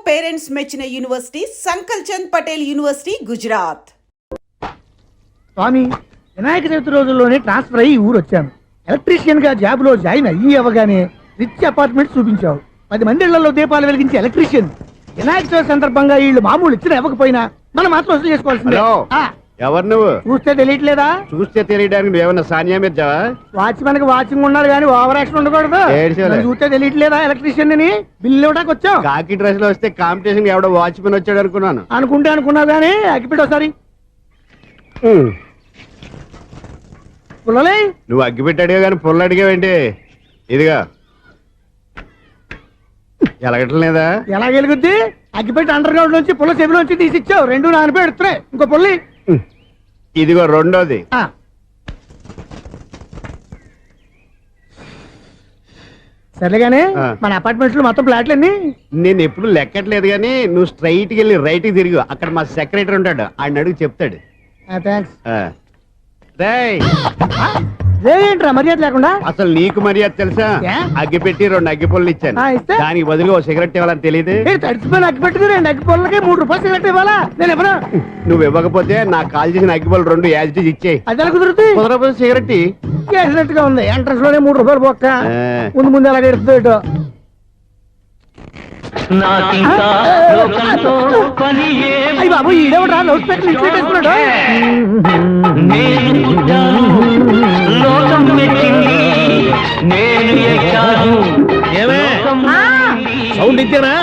Parents మెచ్చిన university సంకల్ Chand Patel university Gujarat. స్వామి, వినాయక చవితి రోజుల్లోనే transfer అయ్యి ఊరు వచ్చాను. ఎలక్ట్రీషియన్ గా జాబ్ లో జాయిన్ అయ్యి అవగానే రిచ్ అపార్ట్మెంట్ చూపించావు. 10 మంది ఇళ్లలో దీపాలు వెలిగించే ఎలక్ట్రీషియన్. వినాయక చవితి సందర్భంగా వీళ్ళు మామూలు ఇచ్చిన ఇవ్వకపోయినా మనం మాత్రం వసూలు చేసుకోవాల్సిందే. ఎవరు నువ్వు? చూస్తే తెలియట్లేదా? చూస్తే తెలియడానికి నువ్వేమన్నా సానియా మీర్జావా? వాచ్మెన్ కి వాచింగ్ ఉండాలి కానీ ఓవర్ యాక్షన్ ఉండకూడదు. చూస్తే తెలియట్లేదా ఎలక్ట్రీషియన్ అని? బిల్లు ఇవ్వడానికి వచ్చాం. కాకి డ్రెస్ లో వస్తే కాంపిటీషన్ ఎవడో వాచ్మెన్ వచ్చాడు అనుకున్నాను. అనుకున్నావు కానీ అగ్గిపెట్టి ఒకసారి పుల్లలే. నువ్వు అగ్గిపెట్టి అడిగా కానీ పుల్ల అడిగావేంటి? ఇదిగా ఎలగట్లేదా? ఎలా వెలుగుద్ది? అగ్గిపెట్టి అండర్ గ్రౌండ్ నుంచి పుల్ల చెవిలోంచి తీసిచ్చావు. 2 నానపై ఎడుతున్నాయి. ఇంకో పుల్లి ఇదిగో రెండోది. సర్లేగానే మన అపార్ట్మెంట్స్ లో మొత్తం ఫ్లాట్లు అన్ని నేను ఎప్పుడు లెక్కట్లేదు కానీ నువ్వు స్ట్రైట్ కి వెళ్ళి రైట్ కి తిరిగి అక్కడ మా సెక్రటరీ ఉంటాడు, ఆయన అడుగు చెప్తాడు. థ్యాంక్స్. ఏంట్రా మర్యాద లేకుండా? అసలు నీకు మర్యాద తెలుసా? అగ్గి పెట్టి 2 అగ్గి పుల్లలు ఇచ్చాను, దానికి బదులుగా ఓ సిగరెట్ ఇవ్వాలని తెలియదు. తడిచిపోయిన అగ్గి పెట్టుకు 2 అగ్గి పుల్లలకి 3 రూపాయలు సిగరెట్ ఇవ్వాలా? నేను ఇవ్వను. నువ్వు ఇవ్వకపోతే నాకు కాల్ చేసిన అగ్గి పుల్లలు 2 యాజిటీజ్ ఇచ్చేయి. అది ఎలా కుదురుతుంది? కుదరపోతే సిగరెట్ వేసినట్టుగా ఉంది. ఎంట్రన్స్ లోనే 3 రూపాయలు పోక్క. ముందు ఎలా ఎడుతుంది ఏటో. అయ్యి బాబు, ఈడేవడా లౌడ్ స్పీకర్ ఇన్స్టేట్ వేసుకున్నాడు? సౌండ్ ఇంతేనా?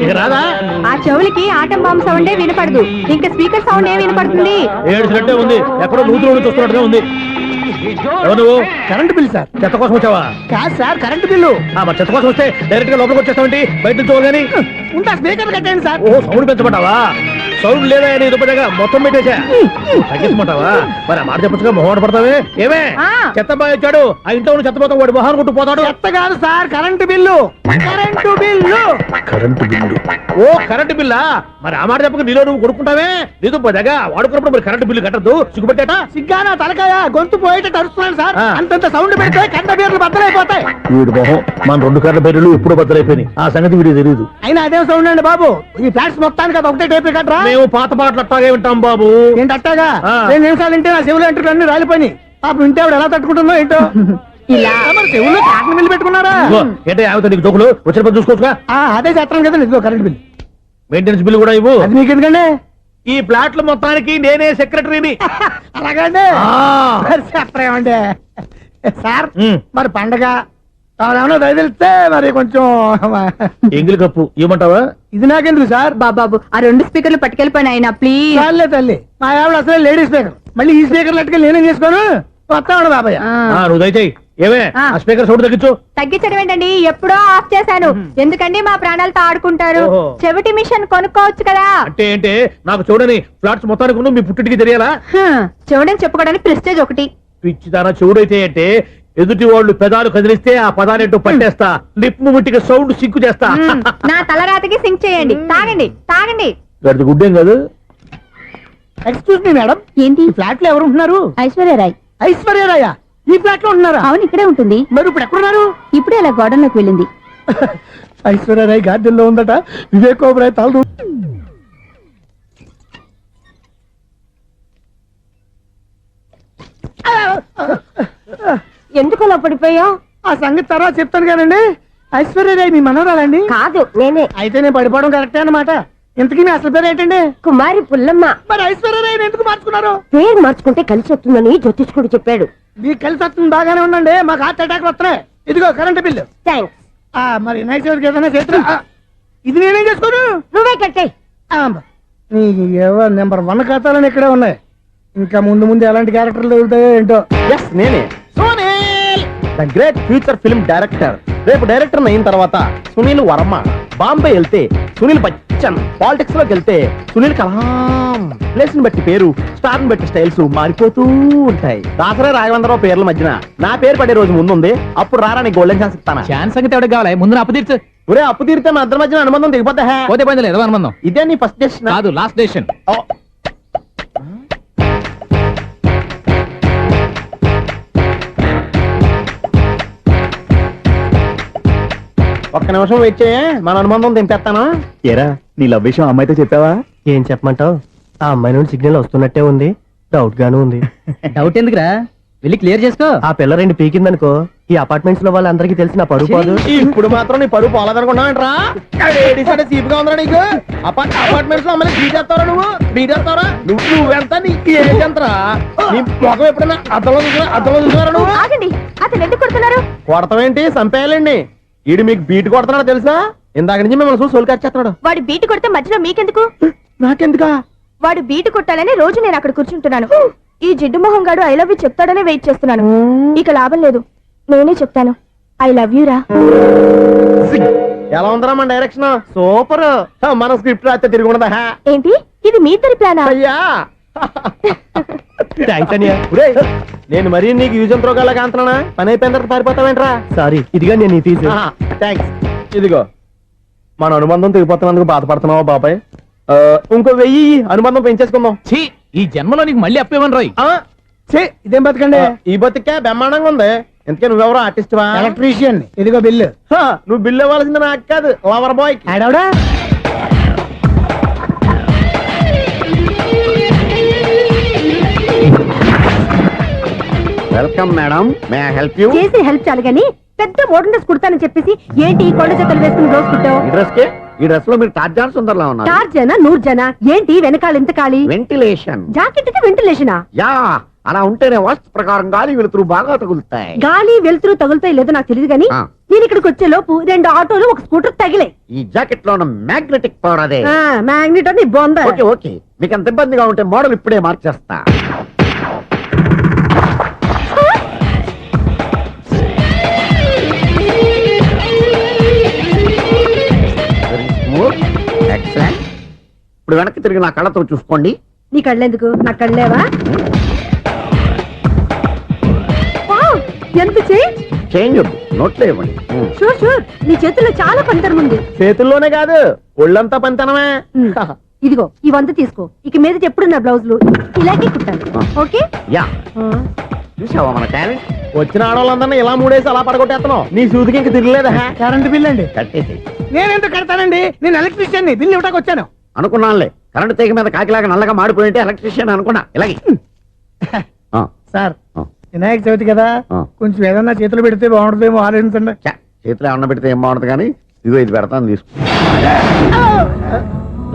ఇక రాదా? ఆ చెవులకి ఆటం బాంబు సౌండే వినపడదు, ఇంకా స్పీకర్ సౌండ్ ఏ వినపడుతుంది? ఏడుసినట్టే ఉంది. ఎక్కడో నూతులు చూస్తున్నట్టుగా ఉంది. ఎవరు? Current bill sir. చెత్త కోసం వచ్చావా? కాదు సార్, కరెంట్ బిల్లు. మరి చెత్త కోసం వస్తే డైరెక్ట్ గా లోపలికి వచ్చేస్తామంటే బయట నుంచి కానీ ఉంటా. స్పీకర్ కట్టండి సార్. ఓ సౌండ్ పెంచమంటావా? సౌండ్ లేదా దుప్పగా మొత్తం పెట్టేసా. తగ్గించమంటావా? మరి ఆ మాట చెప్పచ్చుగా, మొహం పడతావే. ఏమే చెత్త బాగా వచ్చాడు, ఆ ఇంట్లో చెత్త పోతాం, వాడు మొహాన్ని కొట్టు పోతాడు. చెత్త కాదు sir, current bill. Current bill. Current bill. ఓ కరెంటు బిల్లా? మరి ఆ మాట చెప్పక నీలో నువ్వు కొడుకుంటావే. నీతో పోదాగా వాడుకున్నప్పుడు మరి కరెంటు బిల్లు కట్టద్దు. సిగ్గుపెట్టేట? సిగ్గానా తలకాయ? గొంతు పోయేటట్టు అరుస్తున్నాను సార్. అంతంత సౌండ్ పెడితే కంట బీర్లు బద్దలైపోతాయి. వీడు మొహం మన 2 కర్ర బీర్లు ఇప్పుడు బద్దలైపోయినాయి. ఆ సంగతి వీడికి తెలియదు. అయినా అదే సౌండ్ అండి బాబు. ఈ ఫ్లాట్స్ మొత్తానికి అది ఒకటే టైప్ కట్టరా? మేము పాత పాటలు అట్టాగే వింటాం బాబు. ఏంటి అట్టాగా? 2 నిమిషాలు వింటే నా చెవులు ఎంటర్ అన్ని రాలిపోయి. పాప వింటే ఆవిడ ఎలా తట్టుకుంటుందో ఏంటో. ఇలా మరి చెవుల్లో కాటన్ బిల్లు పెట్టుకున్నారా? ఏంటో యావత నీకు దొక్కులు వచ్చిన పని చూసుకోవచ్చుగా. అదే చేస్తాను కదా. ఇదిగో కరెంట్ బిల్, మెయింటెనెన్స్ బిల్లు కూడా ఇవ్వు. అది మీకు ఎందుకండి? ఈ ఫ్లాట్ల మొత్తానికి నేనే సెక్రటరీని. అలాగండి. చెప్పరేమండి సార్. మరి పండగ ఏమన్నా దయదలిస్తే మరి కొంచెం ఎంగిలి కప్పు ఇవ్వమంటావా? ఇది నాకెందుకు సార్? బాబాబు, ఆ 2 స్పీకర్లు పట్టుకెళ్ళిపోయిన ఆయన ప్లీజ్. చాలే తల్లి, మా ఆవిడ అసలు లేడీ స్పీకర్. మళ్ళీ ఈ స్పీకర్లు అట్టుకెళ్ళి నేనేం చేసుకోను? వస్తాడు బాబాయ్. నువ్వు దయచేయి. ఏమే ఆ స్పీకర్ సౌండ్ తగ్గించు. తగ్గించడం ఏంటండి? ఎప్పుడో ఆఫ్ చేశాను. ఎందుకండి మా ప్రాణాలతో ఆడుకుంటారు? చెవిటి మిషన్ కొనుక్కోవచ్చు కదా. అంటే ఏంటే నాకు చూడని ఫ్లాట్స్ మొత్తానికి మీ పుట్టింటికి తెలియాలా? చెవుడని చెప్పుకోవడానికి ప్రెస్టేజ్ ఒకటి. పిచ్చిదానా చెవుడైతే అంటే ఎదుటి వాళ్ళు పెదాలు కదిలిస్తే ఆ పదాలేంటో పట్టేస్తా. లిప్ ముట్టికి సౌండ్ సింకు చేస్తా. నా తలరాతికి సింక్ చేయండి. తాగండి తాగండి. గడిది గుడ్డేం కాదు. ఎక్స్క్యూజ్ మీ మేడం, ఏంటి ఫ్లాట్ లో ఎవరు ఉంటున్నారు? ఐశ్వర్యరాయ్. ఐశ్వర్యరాయ ఈ ఫ్లాట్ లో ఉంటున్నారా? అవును, ఇక్కడే ఉంటుంది. మరి ఇప్పుడు ఎక్కడున్నారు? ఇప్పుడే అలా గోడౌన్లోకి వెళ్ళింది. ఐశ్వర్యరాయ్ గార్డెన్ లో ఉందట. వివేక్ ఓబరాయ్ తలదు. ఎందుకు అలా పడిపోయావు? ఆ సంగతి తర్వాత చెప్తాను కానండి. ఐశ్వర్యరాయ్ మీ మనవరాలండి? కాదు, నేనే. అయితే నేను పడిపోవడం కరెక్టే అన్నమాట. ఇంతకీ మీ అసలు పేరు ఏంటండి? కుమారి పుల్లమ్మ. మరి ఐశ్వర్యరాయ్ ఎందుకు మార్చుకున్నారు? పేరు మార్చుకుంటే కలిసి వస్తుందని జ్యోతిష్కుడు చెప్పాడు. మీకు కలిసి వస్తుంది, బాగానే ఉండండి. మాకు హార్ట్ అటాక్ వస్తున్నాయి. ఇదిగో కరెంట్ బిల్లు. థ్యాంక్స్. మరి నైట్ ఏదైనా చేతులు ఇది నేనేం చేసుకోను? నువ్వే కట్టే. నెంబర్ 1 ఖాతాలని ఇక్కడే ఉన్నాయి. ఇంకా ముందు ముందు ఎలాంటి క్యారెక్టర్లు దొరుకుతాయో ఏంటో. నేనే Sunil, the great future film director. రేపు డైరెక్టర్ అయిన తర్వాత సునీల్ వర్మ. బాంబే వెళ్తే సునీల్ బచ్చన్, పాలిటిక్స్ లోకి వెళ్తే సునీల్ కలాం. ప్లేస్ ని బట్టి పేరు, స్టార్ ని బట్టి స్టైల్స్ మారిపోతూ ఉంటాయి. దాసరే రాఘవేంద్రరావు పేర్ల మధ్యన నా పేరు పడే రోజు ముందుంది. అప్పుడు రారా నీ గోల్డెన్ ఛాన్స్ ఇస్తాను. ఛాన్స్ సంగతి ఎవరికి కావాలి? ముందు అప్పు తీర్చు. ఒరే అప్పు తీరితే మన ఇద్దరి మధ్యన అనుబంధం దిగిపోతా. పోతే పోయింది లేదు అనుబంధం. ఇదే నీ ఫస్ట్ డెస్టినేషన్ కాదు, లాస్ట్ డెసిషన్. ఒక్క నిమిషం వెయిట్ చేయ మన అనుబంధం దింపేస్తాను. ఏరా నీ లవ్ విషయం అమ్మాయితో చెప్పావా? ఏం చెప్పమంటావు? ఆ అమ్మాయి నుండి సిగ్నల్ వస్తున్నట్టే ఉంది, డౌట్ గాను ఉంది. డౌట్ ఎందుకురా, వెళ్ళి క్లియర్ చేసుకో. ఆ పిల్ల రెండు పీకిందనుకో ఈ అపార్ట్మెంట్స్ లో వాళ్ళందరికీ తెలిసిన పరుగు పోదు. ఇప్పుడు మాత్రం నీ పరుగు పోలేదనుకున్నావేంట్రా? సీపుగా ఉందా నీకు? అపార్ట్మెంట్స్ లో అమ్మని బీటేస్తారా నువ్వెంత నీకు ఏంటంతరా? నీ ముఖం ఎప్పుడైనా అర్థంలో చూసారా నువ్వు? ఆగండి, అతను ఎందుకు కొడుతున్నారు? కొడతావేంటి? చంపేయాలండి. ఈడు మీకు బీట్ కొడుతున్నాడు తెలుసా? ఇందాక నుంచి మిమ్మల్ని చూసి సోలు కచ్చేస్తున్నాడు. వాడు బీటు కొడితే మధ్యలో మీకెందుకు? నాకెందుకా? వాడు బీటు కొట్టాలని రోజు నేను అక్కడ కూర్చుంటున్నాను. ఈ జిడ్డు మొహం గాడు ఐ లవ్ యూ చెప్తాడనే వెయిట్ చేస్తున్నాను. ఇక లాభం లేదు, నేనే చెప్తాను ఐ లవ్ యూ రా. ఎలా ఉందరా మన డైరెక్షన్? సూపర్. మన స్క్రిప్ట్ రాస్తే తిరిగి ఉండదా? ఏంటి ఇది మీ ఇద్దరి ప్లానా? అయ్యా థ్యాంక్స్ అనియా. నేను మరీ నీకు యూజ్ ఎంతో గల కాంతనా? పని అయిపోయిన తర్వాత పారిపోతావేంట్రా? సారీ, ఇదిగా నేను ఫీజు. థ్యాంక్స్. ఇదిగో మన అనుబంధం తెగిపోతున్నందుకు బాధపడుతున్నావా బాబాయ్? ఇంకో 1000 అనుబంధం పెంచేసుకుందాం. ఛీ, ఈ జన్మలో నీకు మళ్ళీ అప్పేమని రాయి. ఇదేం బతకండి? ఈ బతికే బ్రహ్మాండంగా ఉంది. ఎందుకే నువ్వెవరో ఆర్టిస్ట్ వా? ఎలక్ట్రీషియన్. ఇదిగో బిల్లు. నువ్వు బిల్లు ఇవ్వాల్సింది నాకు కాదు, lover boy. Welcome madam, may I help you? చేసి హెల్ప్ చాలు గాని పెద్ద మోడల్ డ్రెస్ కుడతానని చెప్పేసి ఏంటి ఈ కొండ జతలు వేసుకుని రోజు కుట్టావు? ఈ డ్రెస్ లో మీరు టార్జాన్ సుందర్లా ఉన్నారు. 4 జన 100 జన ఏంటి వెనకాల ఎంత ఖాళీ? వెంటిలేషన్. జాకెట్ కి వెంటిలేషనా? యా, అలా ఉంటేనే వాస్తు ప్రకారం గాలి వెలుతురు బాగా తగులుతాయి. గాలి వెలుతురు తగులుతాయి లేదో నాకు తెలియదు గాని నేను ఇక్కడికి వచ్చే లోపు 2 ఆటోలు ఒక స్కూటర్ తగిలే. ఈ జాకెట్ లో ఉన్న మ్యాగ్నెటిక్ పవర్ అదే. మ్యాగ్నెట్ అని బొంద. ఓకే ఓకే, మీకు అంత ఇబ్బందిగా ఉంటే మోడల్ ఇప్పుడే మార్చేస్తా. ఎక్సలెంట్. ఇప్పుడు వెనక్కి తిరిగి నా కళ్ళతో చూసుకోండి. నీ కళ్ళెందుకు? నా కళ్ళేవా? ఎంత చేంజ్ వద్దు, నోట్లో ఇవ్వండి. షూర్ షూర్, నీ చేతుల్లో చాలా పంతరం ఉంది. చేతుల్లోనే కాదు ఒళ్ళంతా పంతనమే. ఇదిగో ఈ 100 తీసుకో. ఇక మీద ఎప్పుడు నా బ్లౌజులు ఇలాగే కుట్టాను. ఓకే? యా, చూసావా మన టాలెంట్? వచ్చిన ఆడవాళ్ళందరినీ ఇలా మూడేసి అలా పడగొట్టేస్తున్నావు. నీ సూదికి ఇంక తిరగలేదా? కరెంట్ బిల్ అండి. కట్టేసి. నేనెందుకు కడతానండి? నేను ఎలక్ట్రీషియన్ ని, బిల్లు ఇవ్వడానికి వచ్చాను. అనుకున్నానులే, కరెంట్ తీగ మీద కాకిలాగా నల్లగా మాడిపోయింటే ఎలక్ట్రీషియన్ అనుకున్నా. ఇలాగే సార్, వినాయక చవితి కదా, కొంచెం ఏదన్నా చేతులు పెడితే బాగుంటుందేమో ఆలోచించండి. చేతిలో ఏమన్నా పెడితే ఏం బాగుంటుంది కానీ ఇదిగో ఇది పెడతాను, తీసుకో.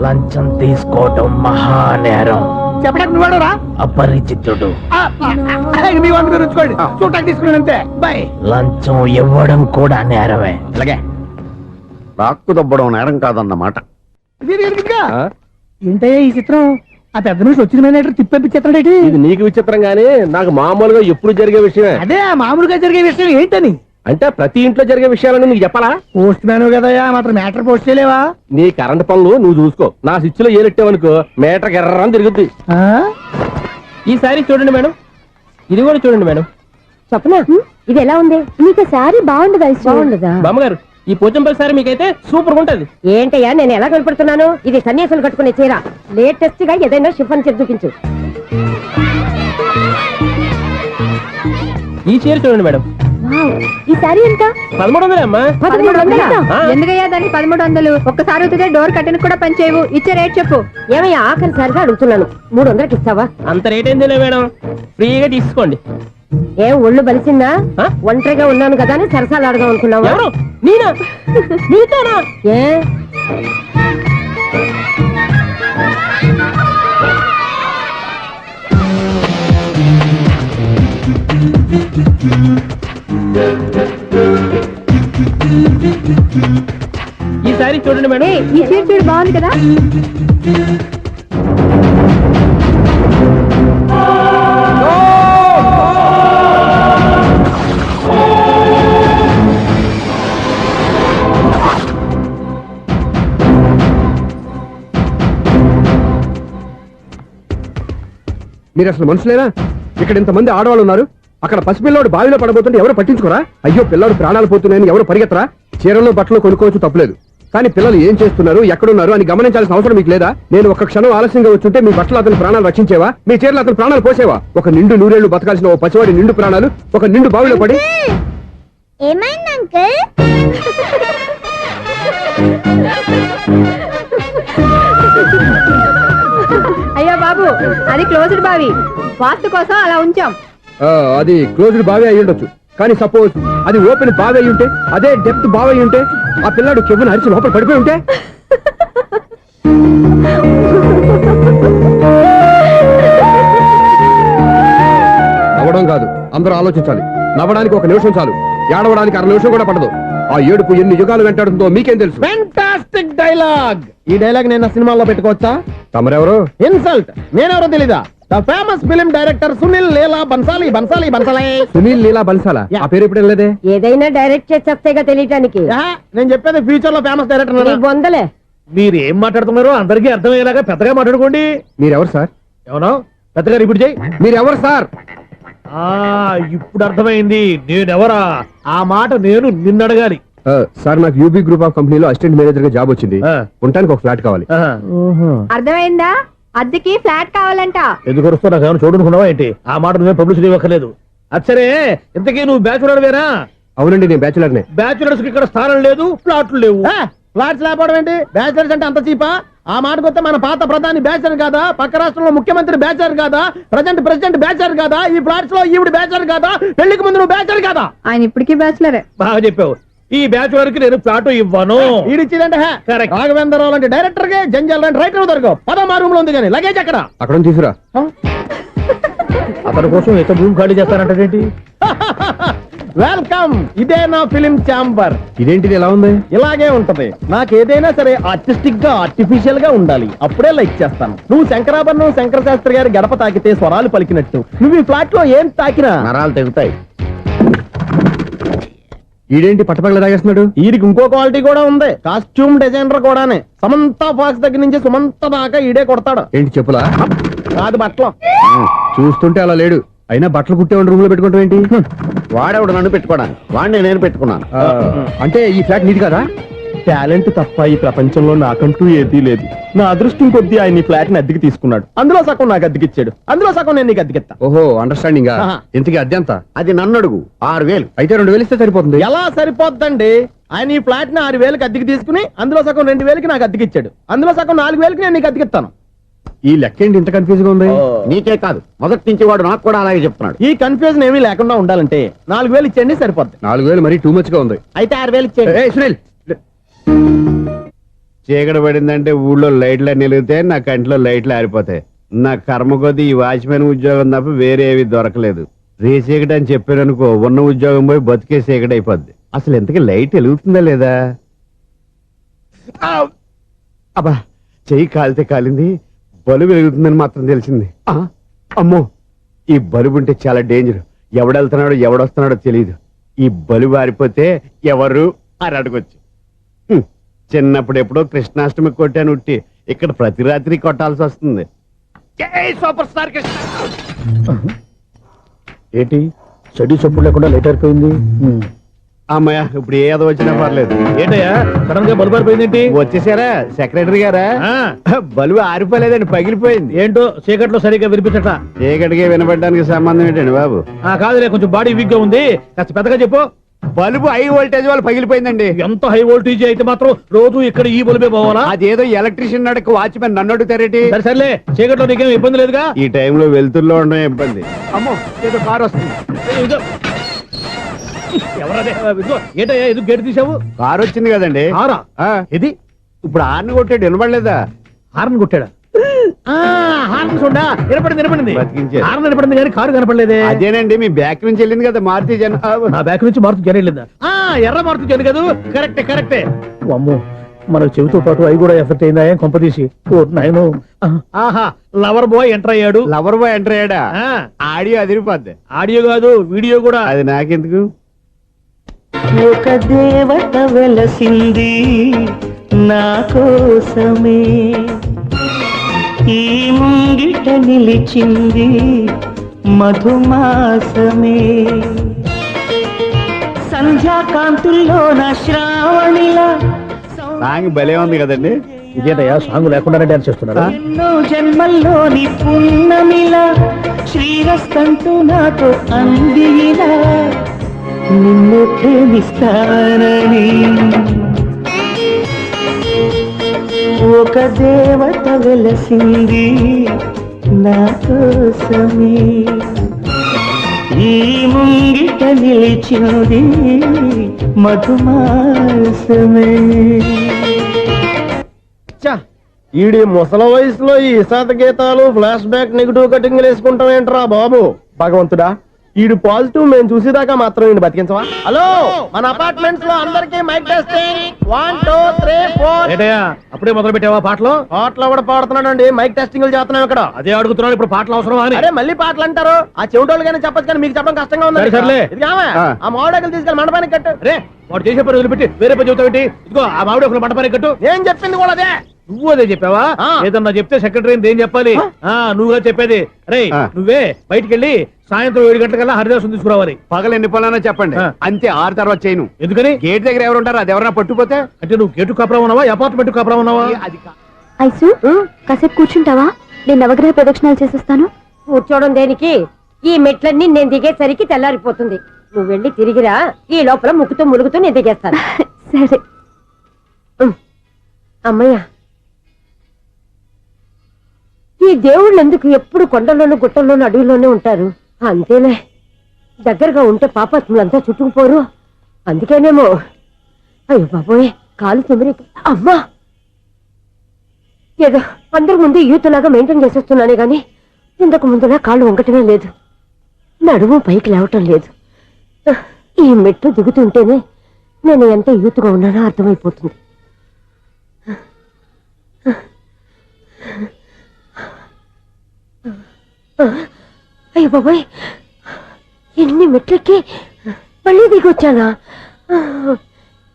లంచం తీసుకోవటం మహానేరం. చెప్పడానికి నువ్వాడరా? అపరిచితుడు. మీ వంద మీరు ఉంచుకోండి, చూడటానికి తీసుకున్నాను అంతే. బాయ్. లంచం ఇవ్వడం కూడా నేరమే. అలాగే రాక్కు దబ్బడం నేరం కాదన్నమాట. ఏంటయ్యా ఈ చిత్రం? ఆ పెద్ద మనిషి వచ్చిన మేనేటర్ తిప్పించేస్తాడేటి? ఇది నీకు విచిత్రం గానీ నాకు మామూలుగా ఎప్పుడు జరిగే విషయమే. అదే మామూలుగా జరిగే విషయం ఏంటని? అంటే ప్రతి ఇంట్లో జరిగే విషయాలను నీకు చెప్పాలా? పోస్ట్ మ్యాన్ కదయ్యా, మాత్రం మ్యాటర్ పోస్ట్ చేయలేవా? నీ కరెంట్ పనులు నువ్వు చూసుకో. నా స్విచ్ లో ఏలెట్టావనుకో మీటర్ ఎర్రని తిరుగుద్ది. ఈసారి చూడండి మేడం, ఇది కూడా చూడండి మేడం. చెప్పనా ఇది ఎలా ఉంది? నీకు సారీ బాగుండదా? బాగుండదా? బామ్మగారు, ఈ పోచంపల్లి సారీ మీకైతే సూపర్ ఉంటది. ఏంటయ్యా నేను ఎలా కనపడుతున్నాను? ఇది సన్యాసులు కట్టుకునే చీర. లేటెస్ట్ గా ఏదైనా షిఫన్ చేసి చూపించు. ఈ చీర చూడండి మేడం. ఈ సారీ ఎంత? 1300 అమ్మా. 1300? ఎందుకయ్యా దానికి 1300? ఒక్కసారి అవుతుందే డోర్ కట్టెన్ కూడా పని చేయవు. ఇచ్చే రేట్ చెప్పు. ఏమయ్యా ఆఖరిసారిగా అడుగుతున్నాను, 300కి ఇస్తావా? అంత రేట్ ఏందిలే మేడం, ఫ్రీగా తీసుకోండి. ఏం ఒళ్ళు బలిసిందా? ఒంటరిగా ఉన్నాను కదా అని సరసాలు అడగా అనుకున్నావా? ఎవరు? నేనా? నీతోనా? ఏ ఈ సారీ చూడండి మేడం. ఈ చీర చూడు బాగుంది కదా? మీరు అసలు మనుషులేనా? ఇక్కడ ఇంతమంది ఆడవాళ్ళు ఉన్నారు, అక్కడ పసిపిల్లాడు బావిలో పడబోతుంటే ఎవరు పట్టించుకోరా? అయ్యో పిల్లాడు ప్రాణాలు పోతున్నాయని ఎవరు పరిగెత్తరా? చీరలు బట్టలు కొనుక్కోవచ్చు, తప్పులేదు. కానీ పిల్లలు ఏం చేస్తున్నారు, ఎక్కడున్నారు అని గమనించాల్సిన అవసరం మీకు లేదా? నేను ఒక్క క్షణం ఆలస్యంగా వచ్చుంటే మీ బట్టలు అతని ప్రాణాలు రక్షించేవా? మీ చీరలు అతని ప్రాణాలు పోసేవా? ఒక నిండు 100 ఏళ్లు బతకాల్సిన ఓ పసివాడి నిండు ప్రాణాలు ఒక నిండు బావిలో పడి. ఏమైంది అంకుల్? అయ్యో బాబు అది క్లోజ్డ్ బావి వాస్తు కోసం అలా ఉంచాం. అది క్లోజ్డ్ బావి అయి ఉండొచ్చు, కానీ సపోజ్ అది ఓపెన్ బావి అయి ఉంటే, అదే డెప్త్ బావి అయి ఉంటే, ఆ పిల్లాడు కెవ్వును అరిచి లోపల పడిపోయి ఉంటే, నవ్వడం కాదు, అందరూ ఆలోచించాలి. నవ్వడానికి 1 నిమిషం చాలు, ఏడవడానికి 1/2 నిమిషం కూడా పడదు. ఆ ఏడుపు ఎన్ని యుగాలు వెంటాడుతుందో మీకేం తెలుసు? Fantastic dialogue. ఈ డైలాగ్ నేను నా సినిమాలో పెట్టుకోవచ్చా? తమరెవరు? ఇన్సల్ట్. నేనెవరో తెలీదా? The famous film director Sunil Leela Bhansali Bhansali Bhansali. Sunil Leela బన్సాలా? ఆ పేరు ఇప్పుడు లేదే. ఏదైనా డైరెక్ట్ చేసేస్తేగా తెలియటానికి. నేను చెప్పేది ఫ్యూచర్ లో ఫేమస్ డైరెక్టర్. బొందలే. మీరు ఏం మాట్లాడుతున్నారో అందరికీ అర్థమయ్యేలాగా పెద్దగా మాట్లాడుకోండి. మీరెవరు సార్? ఏమన్నా పెద్దగా రిపీట్ చేయి. మీరెవరు సార్? ఇప్పుడు అర్థమైంది నేనెవరా. ఆ మాట నేను నిన్ను అడగాలి. సార్, నాకు యూబీ గ్రూప్ ఆఫ్ కంపెనీలో అసిస్టెంట్ మేనేజర్ గా జాబ్ వచ్చింది. ఉండటానికి ఒక ఫ్లాట్ కావాలి. అర్థమైందా? అద్దెకి ఫ్లాట్ కావాలంట. ఎందుకు వస్తావు? నాకు ఏమైనా చూడనుకున్నావా ఏంటి? ఆ మాట నువ్వే పబ్లిసిటీ ఇవ్వక్కర్లేదు. అచ్చరే, ఇంతకీ నువ్వు బ్యాచులర్ వేరా? అవునండి, నేను బ్యాచులర్నే. బ్యాచులర్స్ కి ఇక్కడ స్థానం లేదు, ప్లాట్లు లేవు. ఫ్లాట్స్ లేకపోవడం ఏంటి? బ్యాచిలర్స్ అంటే అంత చీపా? ఆ మాటకొస్తే మన పాత ప్రధాని బ్యాచర్ కాదా? పక్క రాష్ట్రంలో ముఖ్యమంత్రి బ్యాచర్ కాదా? ప్రెసిడెంట్ బ్యాచర్ కాదా? ఈ ఫ్లాట్స్ లో ఈవిడ బ్యాచర్ కాదా? పెళ్లికి ముందు నువ్వు బ్యాచర్ కాదా? ఆయన ఇప్పటికీ బ్యాచులరే. బాగా చెప్పావు. ఈ బ్యాచులర్ కి నేను ఫ్లాట్ ఇవ్వను. ఈడిచ్చిందంటే రాఘవేంద్రరావు లాంటి డైరెక్టర్ కి, జంజాల్ లాంటి రైటర్ దొరకవు. పదమా రూమ్ లో ఉంది కానీ లగేజ్ అక్కడ. అక్కడ తీసుకురా. అతని కోసం ఎంత భూమి ఖాళీ చేస్తానంటే వెల్కమ్. ఇదే నా ఫిలిం ఛాంబర్. ఇదేంటిది ఎలా ఉంది? ఇలాగే ఉంటది. నాకు ఏదైనా సరే ఆర్టిస్టిక్ గా, ఆర్టిఫిషియల్ గా ఉండాలి. అప్పుడే లైక్ చేస్తాను. నువ్వు శంకరాభరణం శంకర శాస్త్రి గారి గడప తాకితే స్వరాలు పలికినట్టు, నువ్వు ఈ ఫ్లాట్ లో ఏం తాకినా నరాలు తెగుతాయి. ఈడేంటి పట్టపగల తాగేస్తున్నాడు? వీరికి ఇంకో క్వాలిటీ కూడా ఉంది. కాస్ట్యూమ్ డిజైనర్ కూడానే. సమంత ఫాక్స్ దగ్గర నుంచి సుమంత దాకా ఈడే కొడతాడు. ఏంటి చెప్పులా? కాదు బట్టలు. చూస్తుంటే అలా లేడు. అయినా బట్టలు కుట్టే రూమ్ లో పెట్టుకుంటాం ఏంటి? వాడేవాడు నన్ను పెట్టుకోవడానికి, వాడిని నేను పెట్టుకున్నాను. అంటే ఈ ఫ్లాట్ నీది కదా? టాలెంట్ తప్ప ఈ ప్రపంచంలో నాకంటూ ఏదీ లేదు. నా అదృష్టం కొద్దీ ఆయన ఈ ఫ్లాట్ ని అద్దెకి తీసుకున్నాడు. అందులో సగం నాకు అద్దెకిచ్చాడు, అందులో సగం నేను నీకు అద్దెకిస్తా. ఓహో, అండర్స్టాండింగ్. ఆహా. ఇంతకీ అద్దె ఎంత? అది నన్ను అడుగు. 6,000. అయితే 2,000 ఇస్తే సరిపోతుంది. ఎలా సరిపోద్దండి? ఆయన ఈ ఫ్లాట్ ని 6,000కి అద్దెకి తీసుకుని అందులో సగం 2,000కి నాకు అద్దెకిచ్చాడు, అందులో సగం 4,000కి నేను నీకు అద్దెకిస్తాను. ఈ లెక్క ఏంటి ఇంత కన్ఫ్యూజ్ గా ఉంది? నీకే కాదు, మొదటి నుంచి వాడు నాకు కూడా అలాగే చెప్తున్నాడు. ఈ కన్ఫ్యూజన్ ఏమీ లేకుండా ఉండాలంటే 4,000 ఇచ్చేయండి, సరిపోద్ది. 4,000 మరీ టూ మచ్ గా ఉంది. అయితే 6,000 ఇచ్చేయండి. ఏయ్ సునీల్, చీకటి పడిందంటే ఊళ్ళో లైట్లు నిలిగితే నా కంట్లో లైట్లు ఆరిపోతాయి. నా కర్మ కొద్దీ ఈ వాచ్మెన్ ఉద్యోగం తప్ప వేరే ఏవి దొరకలేదు. రేసీకటి అని చెప్పారనుకో, ఉన్న ఉద్యోగం పోయి బతికే చీకటి అయిపోద్ది. అసలు ఎంతకీ లైట్ వెలుగుతుందా లేదా? అబ్బా, చెయ్యి కాలితే కాలింది, బలుబు వెలుగుతుందని మాత్రం తెలిసింది. అమ్మో, ఈ బలుబు ఉంటే చాలా డేంజర్. ఎవడెళ్తున్నాడో ఎవడొస్తున్నాడో తెలియదు. ఈ బలుబు ఆరిపోతే ఎవరు అని అడగొచ్చు. చిన్నప్పుడు ఎప్పుడో కృష్ణాష్టమి కొట్టాను ఉట్టి, ఇక్కడ ప్రతి రాత్రి కొట్టాల్సి వస్తుంది. Super star Krishna. ఏంటి చెడు చెప్పుడు లేకుండా లేట్ అయిపోయింది. అమ్మయ్య, ఇప్పుడు ఏదో వచ్చినా పర్లేదు. ఏంటయ్యా సడన్ గా బల్బు ఆరిపోయిందేంటి? వచ్చేసారా సెక్రటరీ గారా? ఆ, బలుబు ఆరిపోలేదండి, పగిలిపోయింది. ఏంటో చీకట్లో సరిగ్గా వినిపించట. చీకటికి వినపడడానికి సంబంధం ఏంటండి బాబు? కాదులే, కొంచెం బాడీ వీక్ గా ఉంది, కాస్త పెద్దగా చెప్పు. బల్బు హై వోల్టేజ్ వాళ్ళు పగిలిపోయిందండి. ఎంత హై వోల్టేజ్ అయితే మాత్రం రోజు ఇక్కడ ఈ బల్బే పోవాలా? అదేదో ఎలక్ట్రీషియన్ నడక వాచ్మెన్ నన్ను అడుగుతారేటి? సరే సర్లే, చీకట్లో నీకేం ఇబ్బంది లేదుగా? ఈ టైంలో వెళ్తుల్లో ఉండడం ఇబ్బంది. అమ్మో, ఏదో కారు వస్తుంది. ఇదిగో. ఎవరదే? ఇదిగో, ఏంటయ్యా ఎదుగు గేటు తీసావు? కారు వచ్చింది కదండి. ఆరా ఆ, ఇది ఇప్పుడు ఆర్ని కొట్టాడు, వినపడలేదా? హార్న్ కొట్టాడా? హార్న్ చూడా వినపడింది. బతికించారు. హార్న్ వినపడింది కానీ కారు కనపడలేదే. అదేనండి, మీ బ్యాక్ నుంచి వెళ్ళింది కదా మారుతి జన. నా బ్యాక్ నుంచి మారుతు జన వెళ్ళిందా? ఎర్ర మారుతు జన కదా? కరెక్టే. అమ్మో, మనకు చెవితో పాటు అవి కూడా ఎఫెక్ట్ అయిందా? ఏం కొంపదీసి? ఓ నాయనో. ఆహా, లవర్ బాయ్ ఎంటర్ అయ్యాడు. లవర్ బాయ్ ఎంటర్ అయ్యాడా? ఆ, ఆడియో అదిరిపోద్ది. ఆడియో కాదు, వీడియో కూడా. అది నాకెందుకు? ఒక దేవత వెలసింది నా కోసమే, ఈ ముంగిట నిలిచింది మధుమాసమే, సంధ్యాకాంతుల్లో నా శ్రావణిలా సాంగ్ భలే ఉంది కదండి. ఇదేంటయ్యా సాంగ్ లేకుండానే డాన్స్ చేస్తున్నారా? ఎన్నో జన్మల్లోని పున్నమిలా శ్రీరస్తంటూ నాతో అందిలా నిన్ను ప్రేమిస్తానని. ఒక దేవత వెలసింది నా కోసమే, ఈ ముంగిట నిలిచింది మధుమాసమే. ఈడి ముసల వయసులో ఈ ఇసాత గీతాలు ఫ్లాష్ బ్యాక్ నెగిటివ్ కటింగ్ వేసుకుంటాం ఏంట్రా బాబు. భగవంతుడా, ఈడు పాజిటివ్ మేము చూసేదాకా మాత్రం ఈయన బతికించవా. హలో, మన అపార్ట్మెంట్స్ లో అందరికీ మైక్ టెస్టింగ్ 1 2 3 4. ఏంటయ్యా అప్పుడే మొదలు పెట్టావా పాటలు? పాటలు కూడా పాడుతున్నాడు అండి, మైక్ టెస్టింగ్ చేస్తున్నాం ఇక్కడ. అదే అడుగుతున్నాడు, ఇప్పుడు పాటలు అవసరమా అని. అరే మళ్ళీ పాటలు అంటారు, ఆ చెవిటోళ్ళు కానీ చెప్పచ్చు కానీ మీకు చెప్పడం కష్టంగా ఉంది. సర్లే. ఇది ఆ మామిడాకులు తీసుకెళ్ళి మండపానికి కట్టు. రే వాడు చేసే పని వదిలిపెట్టి వేరే పని చెబుతావేంటి? ఇదిగో ఆ మామిడి ఒకరు మంటపానికి కట్టు. నేను చెప్పింది కూడా అదే. నువ్వు అదే చెప్పావా? ఆ. ఏదన్నా చెప్తే సెక్రటరీ ఏం చెప్పాలి? నువ్వుగా చెప్పేది. రే ఆ. నువ్వే బయటికి వెళ్ళి సాయంత్రం 7 గంటలకల్లా హరిదాసం తీసుకురావాలి. పగలు ఎన్ని పనులైనా చెప్పండి, ఆ. అంతే 6 తర్వాత చేయను. ఎందుకని? గేట్ దగ్గర ఎవరు ఉంటారు, అది ఎవరైనా పట్టుకుపోతే అంటే నువ్వు గేటు కాపురం ఉన్నావా, అపార్ట్మెంట్ కాపురం ఉన్నావా? అది ఐసు కాసేపు కూర్చుంటావా? నేను నవగ్రహ ప్రదక్షిణాలు చేసేస్తాను. కూర్చోవడం దేనికి? ఈ మెట్లన్నీ నేను దిగేసరికి తెల్లారిపోతుంది. నువ్వు వెళ్ళి తిరిగిరా, ఈ లోపల ముక్కుతూ ములుగుతూ నేను దిగేస్తాను. సరే. అమ్మయ్య, ఈ దేవుళ్ళు ఎందుకు ఎప్పుడు కొండల్లోనూ గుట్టల్లోనూ అడవిలోనే ఉంటారు? అంతేలే, దగ్గరగా ఉంటే పాపాత్ములంతా చుట్టుకుపోరు. అందుకేనేమో. అయ్యో బాబోయ్, కాలు తిమిరి. అమ్మా, ఏదో అందరి ముందు యూత్లాగా మెయింటైన్ చేసేస్తున్నానే గాని ఇంతకు ముందులా కాళ్ళు వంకటమే లేదు, నడుము పైకి లేవటం లేదు. ఈ మెట్లు దిగుతుంటేనే నేను ఎంత యూత్గా ఉన్నానో అర్థమైపోతుంది. అయ్యో బాబాయ్, ఎన్ని మెట్లెక్కి మళ్ళీ దిగొచ్చానా?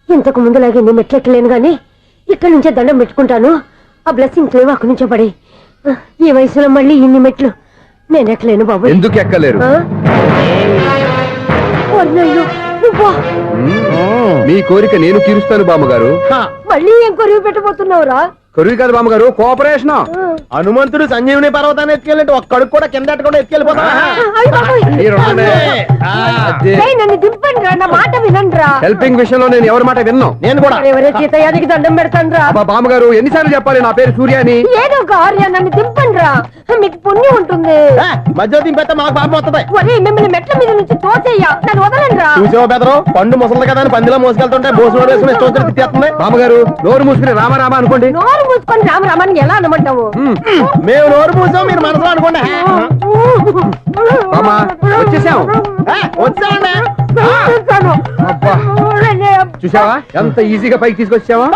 ఇంతకు ముందులాగే ఎన్ని మెట్లెక్కలేను గాని ఇక్కడి నుంచే దండం పెట్టుకుంటాను. ఆ బ్లెస్సింగ్స్ లేవు అక్కడి నుంచే పడి. ఈ వయసులో మళ్ళీ ఇన్ని మెట్లు నేను ఎక్కలేను బాబు. ఎందుకు ఎక్కలేరు? నువ్వా? మీ కోరిక నేను తీరుస్తాను బామ్మగారు. మళ్ళీ ఏం కొరివి పెట్టబోతున్నావురా? కొరువు కాదు బామ్మగారు, కోఆపరేషన్. హనుమంతుడు సంజీవుని పర్వతాన్ని ఎత్తుకెళ్ళి ఒక్కడికి కూడా కింద ఎట్టకుండా ఎత్తుకెళ్ళిపోతా. నన్ను దింపండి రా, నా మాట వినండి రా. హెల్పింగ్ విషయంలో నేను ఎవరి మాట విన్నాను. నేను కూడా. ఎవరే సీతయ్యానికి దండం పెడతాను రా. బామ్మగారు ఎన్నిసార్లు చెప్పాలి నా పేరు సూర్య అని? ఏదో ఒక ఆర్య, నన్ను దింపండి రా, మీకు పుణ్యం ఉంటుంది. మధ్యలో దింపేస్తే మాకు పాపం వస్తుంది. ఒరే, మిమ్మల్ని మెట్ల మీద నుంచి తోసేయ్యా, నన్ను వదలండి రా. చూసావా బెదరు, పండు ముసలి కదా అని పందిలో మోసుకెళ్తుంటే భోజనం వేసుకుని స్టోర్ తిట్టేస్తుంది. బామ్మగారు నోరు మూసుకుని రామ అనుకోండి. నోరు మూసుకొని రామరామాన్ని ఎలా అనమంటావు? మేము నోరు మూసాం, మీరు మనసులో అనుకోండి. బామ్మ వచ్చేసాం. వచ్చామండి. అబ్బా, చూసావా ఎంత ఈజీగా పైకి తీసుకొచ్చావా?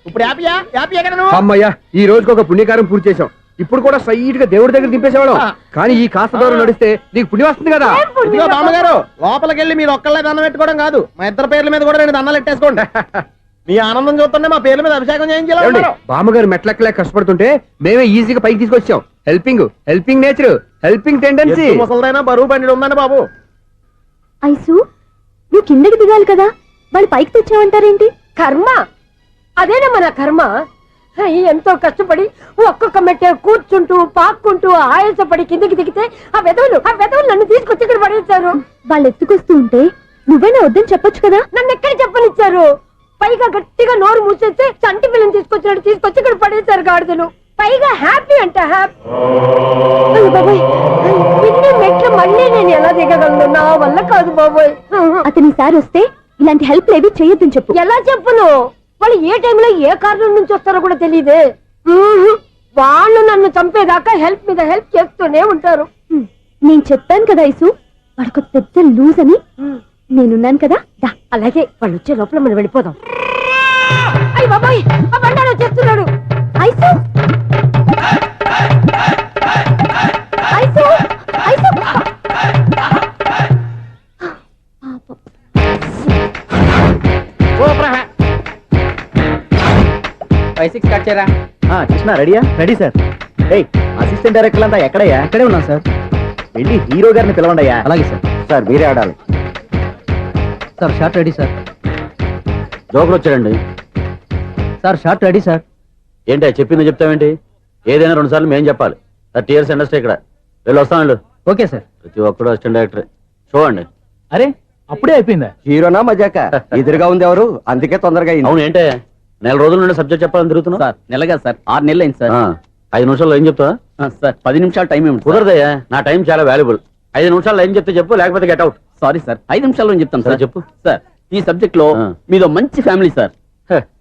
ఇప్పుడు హ్యాపీయా? హ్యాపీయా కదా నువ్వు? అమ్మయ్యా, ఈ రోజుకి ఒక పుణ్యకారం పూర్తి చేసాం. ఇప్పుడు కూడా స్ట్రైట్ గా దేవుడి దగ్గర దింపేసేవాళ్ళం. కానీ ఈ కాస్త దూరం నడిస్తే నీకు పుణ్యం వస్తుంది కదా. ఇదిగో బామ్మగారు, లోపలికి వెళ్ళి మీరు ఒక్కళ్ళే దండం పెట్టుకోవడం కాదు, మా ఇద్దరు పేర్ల మీద కూడా 2 దండాలు పెట్టేసుకోండి. మీ ఆనందం చూస్తుంటే మా పేర్ల మీద అభిషేకం చేయించాలి. బామ్మగారు మెట్లెక్కలే కష్టపడుతుంటే మేమే ఈజీగా పైకి తీసుకొచ్చాం. Helping nature, helping tendency. ముసలిదైనా బరువు బండి ఉందండి బాబు. ఐసు నువ్వు కిందకి దిగాలి కదా, వాళ్ళు పైకి తెచ్చావంటారేంటి? కర్మ అదేనమ్మా, నా కర్మ. ఎంతో కష్టపడి ఒక్కొక్క మెట్టే కూర్చుంటూ పాక్కుంటూ ఆయాసపడి కిందికి దిగితే ఆ వెధవులు నన్ను తీసుకొచ్చి ఇక్కడ పడేశారు. వాళ్ళు ఎత్తుకొస్తూ ఉంటే నువ్వేనా వద్దని చెప్పొచ్చు కదా. నన్ను ఎక్కడ చెప్పనిచ్చారు? పైగా గట్టిగా నోరు మూసేస్తే చంటి పిల్లని తీసుకొచ్చి ఇక్కడ పడేశారు గాడిదలు. పైగా హ్యాపీ అంట హ్యాపీ. బాబోయ్, ఇన్ని మెట్లు మళ్ళీ నేను ఎలా దిగగలను? నా వల్ల కాదు బాబోయ్. అతని సార్ వస్తే ఇలాంటి హెల్ప్ లేవి చేయొద్దని చెప్పు. ఎలా చెప్పును? వాళ్ళు ఏ టైంలో ఏ కారణం నుంచి వస్తారో కూడా తెలియదే. వాళ్ళు నన్ను చంపేదాకా హెల్ప్ మీద హెల్ప్ చేస్తూనే ఉంటారు. నేను చెప్పాను కదా ఐసు, వాడికి పెద్ద లూజ్ అని. నేనున్నాను కదా. అలాగే, వాళ్ళు వచ్చే లోపల మనం వెళ్ళిపోదాం. అయ్య బాబాయ్, ఆ బండారు వచ్చేస్తున్నాడు. ఐసు ఐసు ఐసు 5-6 స్టార్ట్ చేయరా. కృష్ణ రెడీయా? Ready sir. అసిస్టెంట్ డైరెక్టర్ అంతా ఎక్కడయ్యా? ఇక్కడే ఉన్నాం సార్. వెళ్ళి హీరో గారిని పిలవండి అయ్యా. అలాగే సార్. సార్ మీరే ఆడాలి. Sir short ready sir. జోకులు వచ్చాడండి. Sir short ready sir. ఏంటి చెప్పింది చెప్తావేంటి? ఏదైనా 2 సార్లు మేము చెప్పాలి. 30 years ఇండస్ట్రీ ఇక్కడ. వెళ్ళి వస్తామండి. Okay sir. ప్రతి ఒక్కడు అసిస్టెంట్ డైరెక్టర్. చూడండి. అరే అప్పుడే అయిపోయిందా? హీరోనా మజాక? ఎదురుగా ఉంది ఎవరు, అందుకే తొందరగా అయింది. అవును ఏంటే నెల రోజుల నుండి సబ్జెక్ట్ చెప్పాలని తిరుగుతున్నా సార్ నెలగా సార్ 6 నెలలు అయింది సార్ 5 నిమిషాల్లో ఏం చెప్తా సార్ 10 నిమిషాలు టైం ఏమిటి కుదరదయ్యా, నా టైం చాలా వాల్యుబుల్. 5 నిమిషాల్లో ఏం చెప్తే చెప్పు, లేకపోతే గెట్ అవుట్. సారీ సార్ 5 నిమిషాల్లో చెప్తాను సరే, సార్. చెప్పు. సార్ ఈ సబ్జెక్ట్ లో మీదో మంచి ఫ్యామిలీ సార్.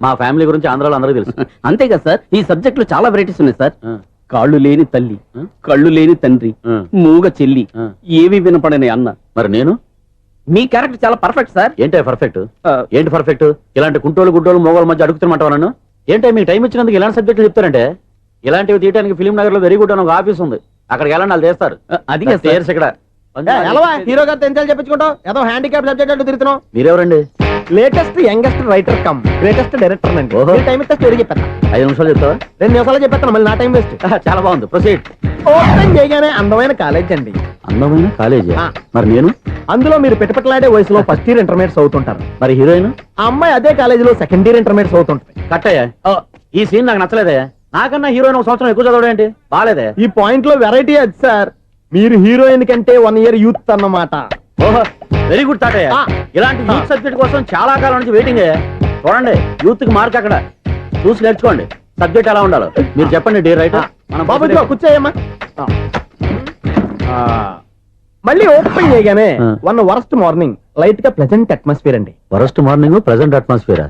మా ఫ్యామిలీ గురించి ఆంధ్రాలో అందరికీ తెలుసు. అంతేగా సార్, ఈ సబ్జెక్ట్ లో చాలా వెరైటీస్ ఉన్నాయి సార్. ఆ. కాళ్ళు లేని తల్లి, కళ్ళు లేని తండ్రి, ఆ. మూగ చెల్లి, ఆ. ఏవి వినపడని అన్న. మరి నేను మీ క్యారెక్టర్ చాలా పర్ఫెక్ట్ సార్. ఏంటే పర్ఫెక్ట్? ఏంటి పర్ఫెక్ట్? ఇలాంటి కుంటోలు గుడ్డోలు మోగోల మధ్య అడుగుతున్నమాట నన్ను. ఏంటంటే మీకు టైం ఇచ్చినందుకు ఇలాంటి సబ్జెక్టులు చెప్తారంటే, ఇలాంటివి తీయడానికి ఫిలిం నగర్ లో వెరీ గుడ్ అని ఒక ఆఫీస్ ఉంది, అక్కడికి వెళ్ళండి, వాళ్ళు చేస్తారు. అది కాదు సార్. చేర్స్ ఇక్కడ హీరో గారితో ఎంత చెప్పించుకుంటావు? ఏదో హ్యాండిక్యాప్ సబ్జెక్ట్ అంటూ తిరుగుతున్నావు. మీరెవరండి? Latest youngest writer cum greatest director అండి. ఓహో. టైం ఇస్తే స్టోరీ చెప్పేస్తా. 5 నిమిషాలు చెప్తావా? 2 నిమిషాలు చెప్పేస్తాను, మళ్ళీ నా టైం వేస్ట్. చాలా బాగుంది, ప్రొసీడ్. ఓపెన్ చేయగానే అందమైన కాలేజ్ అండి. అందమైన కాలేజీ. ఆ. మరి నేను? అందులో మీరు పెట్టుపట్లాడే వయసులో ఫస్ట్ ఇయర్ ఇంటర్మీడియట్స్ అవుతుంటారు. మరి హీరోయిన్? ఆ అమ్మాయి అదే కాలేజీలో సెకండ్ ఇయర్ ఇంటర్మీడియట్స్ అవుతుంటది. కట్టయ్యా, ఈ సీన్ నాకు నచ్చలేదే. నాకన్నా హీరోయిన్ ఒక సంవత్సరం ఎక్కువ చదవడం ఏంటి? బాలేదే. ఈ పాయింట్ లో వెరైటీ అది సార్, మీరు హీరోయిన్ కంటే 1 ఇయర్ యూత్ అన్నమాట. ఓహో, వెరీ గుడ్ థాట్. ఆ. ఇలాంటి యూత్ సబ్జెక్ట్ కోసం చాలా కాలం నుంచి వెయిటింగ్. చూడండి, యూత్ కి మార్క్ అక్కడ చూసి నేర్చుకోండి. సబ్జెక్ట్ ఎలా ఉండాలో మీరు చెప్పండి డియర్ రైటర్. మనం బాబు ఇదిగో కూర్చోయమ్మా. మళ్ళీ ఓపెన్ చేయగానే ఆ. వరస్ట్ మార్నింగ్ లైట్ గా ప్లెజెంట్ అట్మాస్ఫియర్ అండి. Worst morning present atmosphere.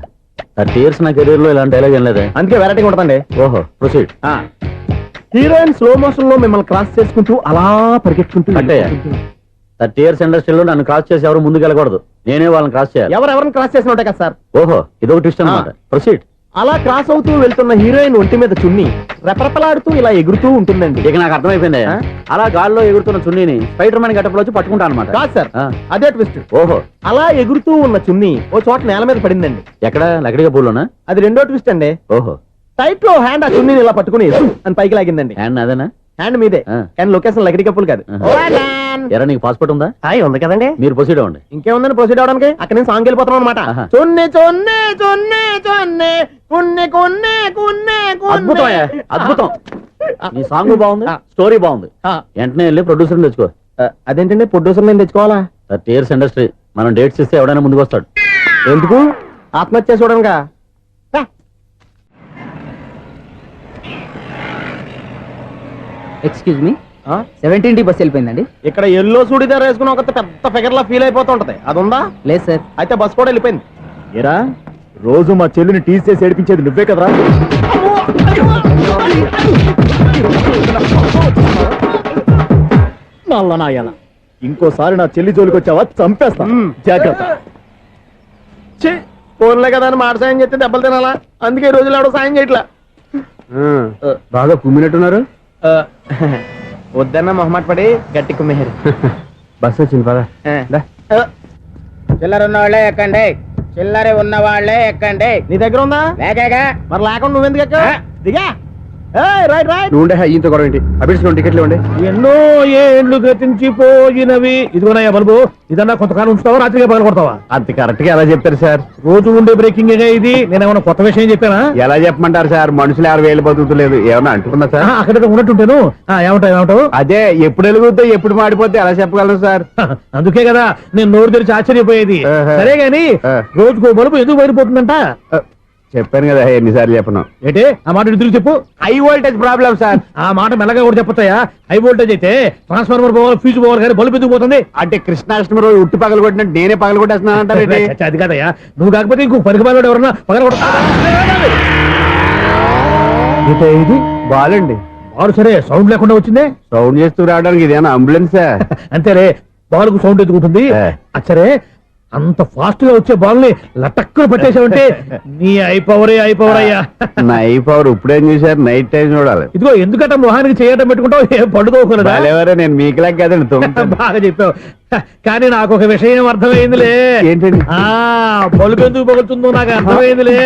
30 years నా కెరీర్ లో ఇలాంటి డైలాగ్ ఏం లేదే. అందుకే వెరైటీ ఉంటుందండి. ఓహో, ప్రొసీడ్. హీరోయిన్ స్లో మోషన్ లో మిమ్మల్ని క్రాస్ చేసుకుంటూ అలా పరిగెత్తుకుంటూ కట్టయ్య, 30 years ఇండస్ట్రీలో నన్ను క్రాస్ చేసి ఎవరు ముందుకు వెళ్ళకూడదు, నేనే వాళ్ళని క్రాస్ చేయాలి. ఎవరెవరిని క్రాస్ చేసిన ఉంటాయి కదా సార్. ఓహో, ఇదొక ట్విస్ట్ అన్నమాట. ప్రొసీడ్. అలా క్రాస్ అవుతూ వెళ్తున్న హీరోయిన్ ఒంటి మీద చున్ని రెపరెపలాడుతూ ఇలా ఎగురుతూ ఉంటుందండి. ఇక నాకు అర్థమైపోయింది. ఆ? అలా గాల్లో ఎగురుతున్న చున్నీని స్పైడర్ మ్యాన్ గట్టపులో వచ్చి పట్టుకుంటా అనమాట. కాదు సార్, ఆ. అదే ట్విస్ట్. ఓహో, అలా ఎగురుతూ ఉన్న చున్ని ఓ చోట నేల మీద పడిందండి. ఎక్కడ? లకడిగా పూలోనా? అది రెండో ట్విస్ట్ అండి. ఓహో, టైట్ లో హ్యాండ్ ఆ చున్నీని ఇలా పట్టుకుని అని పైకి లాగిందండి. హ్యాండ్ అదేనా? హ్యాండ్ మీదే, ఆ. కానీ లొకేషన్ లకడి కప్పులు కాదు. ఎరా, నీకు పాస్పోర్ట్ ఉందా? హాయ్ ఉంది కదండి. మీరు ప్రొసీడ్ అవ్వండి. ఇంకేముందని ప్రొసీడ్ అవడానికి? అక్కడ నేను సాంగ్ వెళ్ళిపోతున్నాం అనమాట. ఆహా. చున్ని చున్ని చున్ని చున్ని కున్ని కున్ని కున్ని అద్భుతం అయ్యా, అద్భుతం. నీ సాంగ్ బాగుంది, ఆ. స్టోరీ బాగుంది. వెంటనే వెళ్ళి ప్రొడ్యూసర్ తెచ్చుకో. అదేంటండి ప్రొడ్యూసర్ నేను తెచ్చుకోవాలా? 30 years ఇండస్ట్రీ, మనం డేట్స్ ఇస్తే ఎవడైనా ముందుకు వస్తాడు. ఎందుకు? ఆత్మహత్య చూడనుగా. Excuse me, 17D bus వెళ్ళిపోయిందండి. ఇక్కడ ఎల్లో చూడిదార్ వేసుకుని ఒక పెద్ద ఫిగర్ లా ఫీల్ అయిపోతుంటది, అది ఉందా? లేదు సార్. అయితే బస్ కూడా వెళ్ళిపోయింది. ఏరా, రోజు మా చెల్లిని టీస్ చేసి ఏడిపించేది నువ్వే కదరా? నల్లనాయాల, ఇంకోసారి నా చెల్లి జోలికి వచ్చావా చంపేస్తా. జాగ్రత్త. ఫోన్లే కదా అని మాట సాయం చేస్తే దెబ్బలు తినాలా? అందుకే ఈ రోజులు ఎవడో సాయం చేయట్లా. బాగా కుమ్మినట్టున్నారు. వద్దన్న మొహమాట పడి గట్టి కుమ్మేరు. బస్ వచ్చింది పద. చిల్లర ఉన్న వాళ్ళే ఎక్కండి, చిల్లర ఉన్న వాళ్ళే ఎక్కండి. నీ దగ్గర ఉందా? లేకగా మరి లేకుండా నువ్వెందుకు ఎక్క? దిగా. Right right. నువ్వు ఉండే ఈయంతో గొడవ ఏంటి? అభిడ్స్ టికెట్లు ఇవ్వండి. ఎన్నో ఏళ్ళు గతించిపోయినవి. ఇదిగోనయ్యా బల్బు, ఇదన్నా కొంతకాలం ఉంచుతావా, రాత్రిగా పగల కొడతావా? అంత కరెక్ట్ గా ఎలా చెప్తారు సార్? రోజు ఉండే బ్రేకింగ్ ఇది. నేనేమన్నా కొత్త విషయం చెప్పానా? ఎలా చెప్పమంటారు సార్? మనుషులు 6 వేలు బతుకుతలేదు, ఏమన్నా అంటున్నా సార్? అక్కడ ఉన్నట్టుంటాను. ఏమంటావు? అదే ఎప్పుడు వెలుగుతో ఎప్పుడు మాడిపోతే ఎలా చెప్పగలరు సార్? అందుకే కదా నేను నోరు తెరిచి ఆశ్చర్యపోయేది. ఆహా. సరే గాని ఆ. రోజుకో బల్బు ఎందుకు బయటపోతుందంట? చెప్పాను కదా ఎన్నిసార్లు చెప్పను. ఏంటి ఆ మాట ఎదురు చెప్పు. High voltage problem sir. ఆ మాట మెల్లగా కూడా చెప్పొచ్చాయా? హై వోల్టేజ్ అయితే ట్రాన్స్ఫార్మర్ పోవాలి, ఫ్యూజ్ పోవాలి, కానీ బల్బు ఎందుకు పోతుంది? అంటే కృష్ణాష్టమి రోజు ఉట్టి పగలు కొట్టినట్టు నేనే పగలు కొట్టేస్తున్నానంటారు. చచ్చా, అది కాదయ్యా. నువ్వు కాకపోతే ఇంకో పరిగబాలు ఎవరన్నా పగల ఇది బాలండి. బాలు సరే సౌండ్ లేకుండా వచ్చిందే. సౌండ్ చేస్తూ రావడానికి ఇదేనా అంబులెన్సా? అంతేరే, బాల్కు సౌండ్ ఎదుగుతుంది. ఆ. అచ్చరే, అంత ఫాస్ట్ గా వచ్చే బాల్ ని లటక్కులు పట్టేసావంటే నీ అయిపోవరే అయ్యా. నైఫ్ అవర్ ఇప్పుడేం చూసారు? నైట్ టైం చూడాలి. ఇదిగో ఎందుకంటే మొహానికి చేయడం పెట్టుకుంటావు, ఏం పడుకోకూడదా? బాలేవరే, నేను మీకులాగా కదండి తుమ్ముతాను. బాగా చెప్పావు. కానీ నాకు ఒక విషయం అర్థమైందిలే. ఏంటండి? బల్బు ఎందుకు పగులుతుందో నాకు అర్థమైందిలే.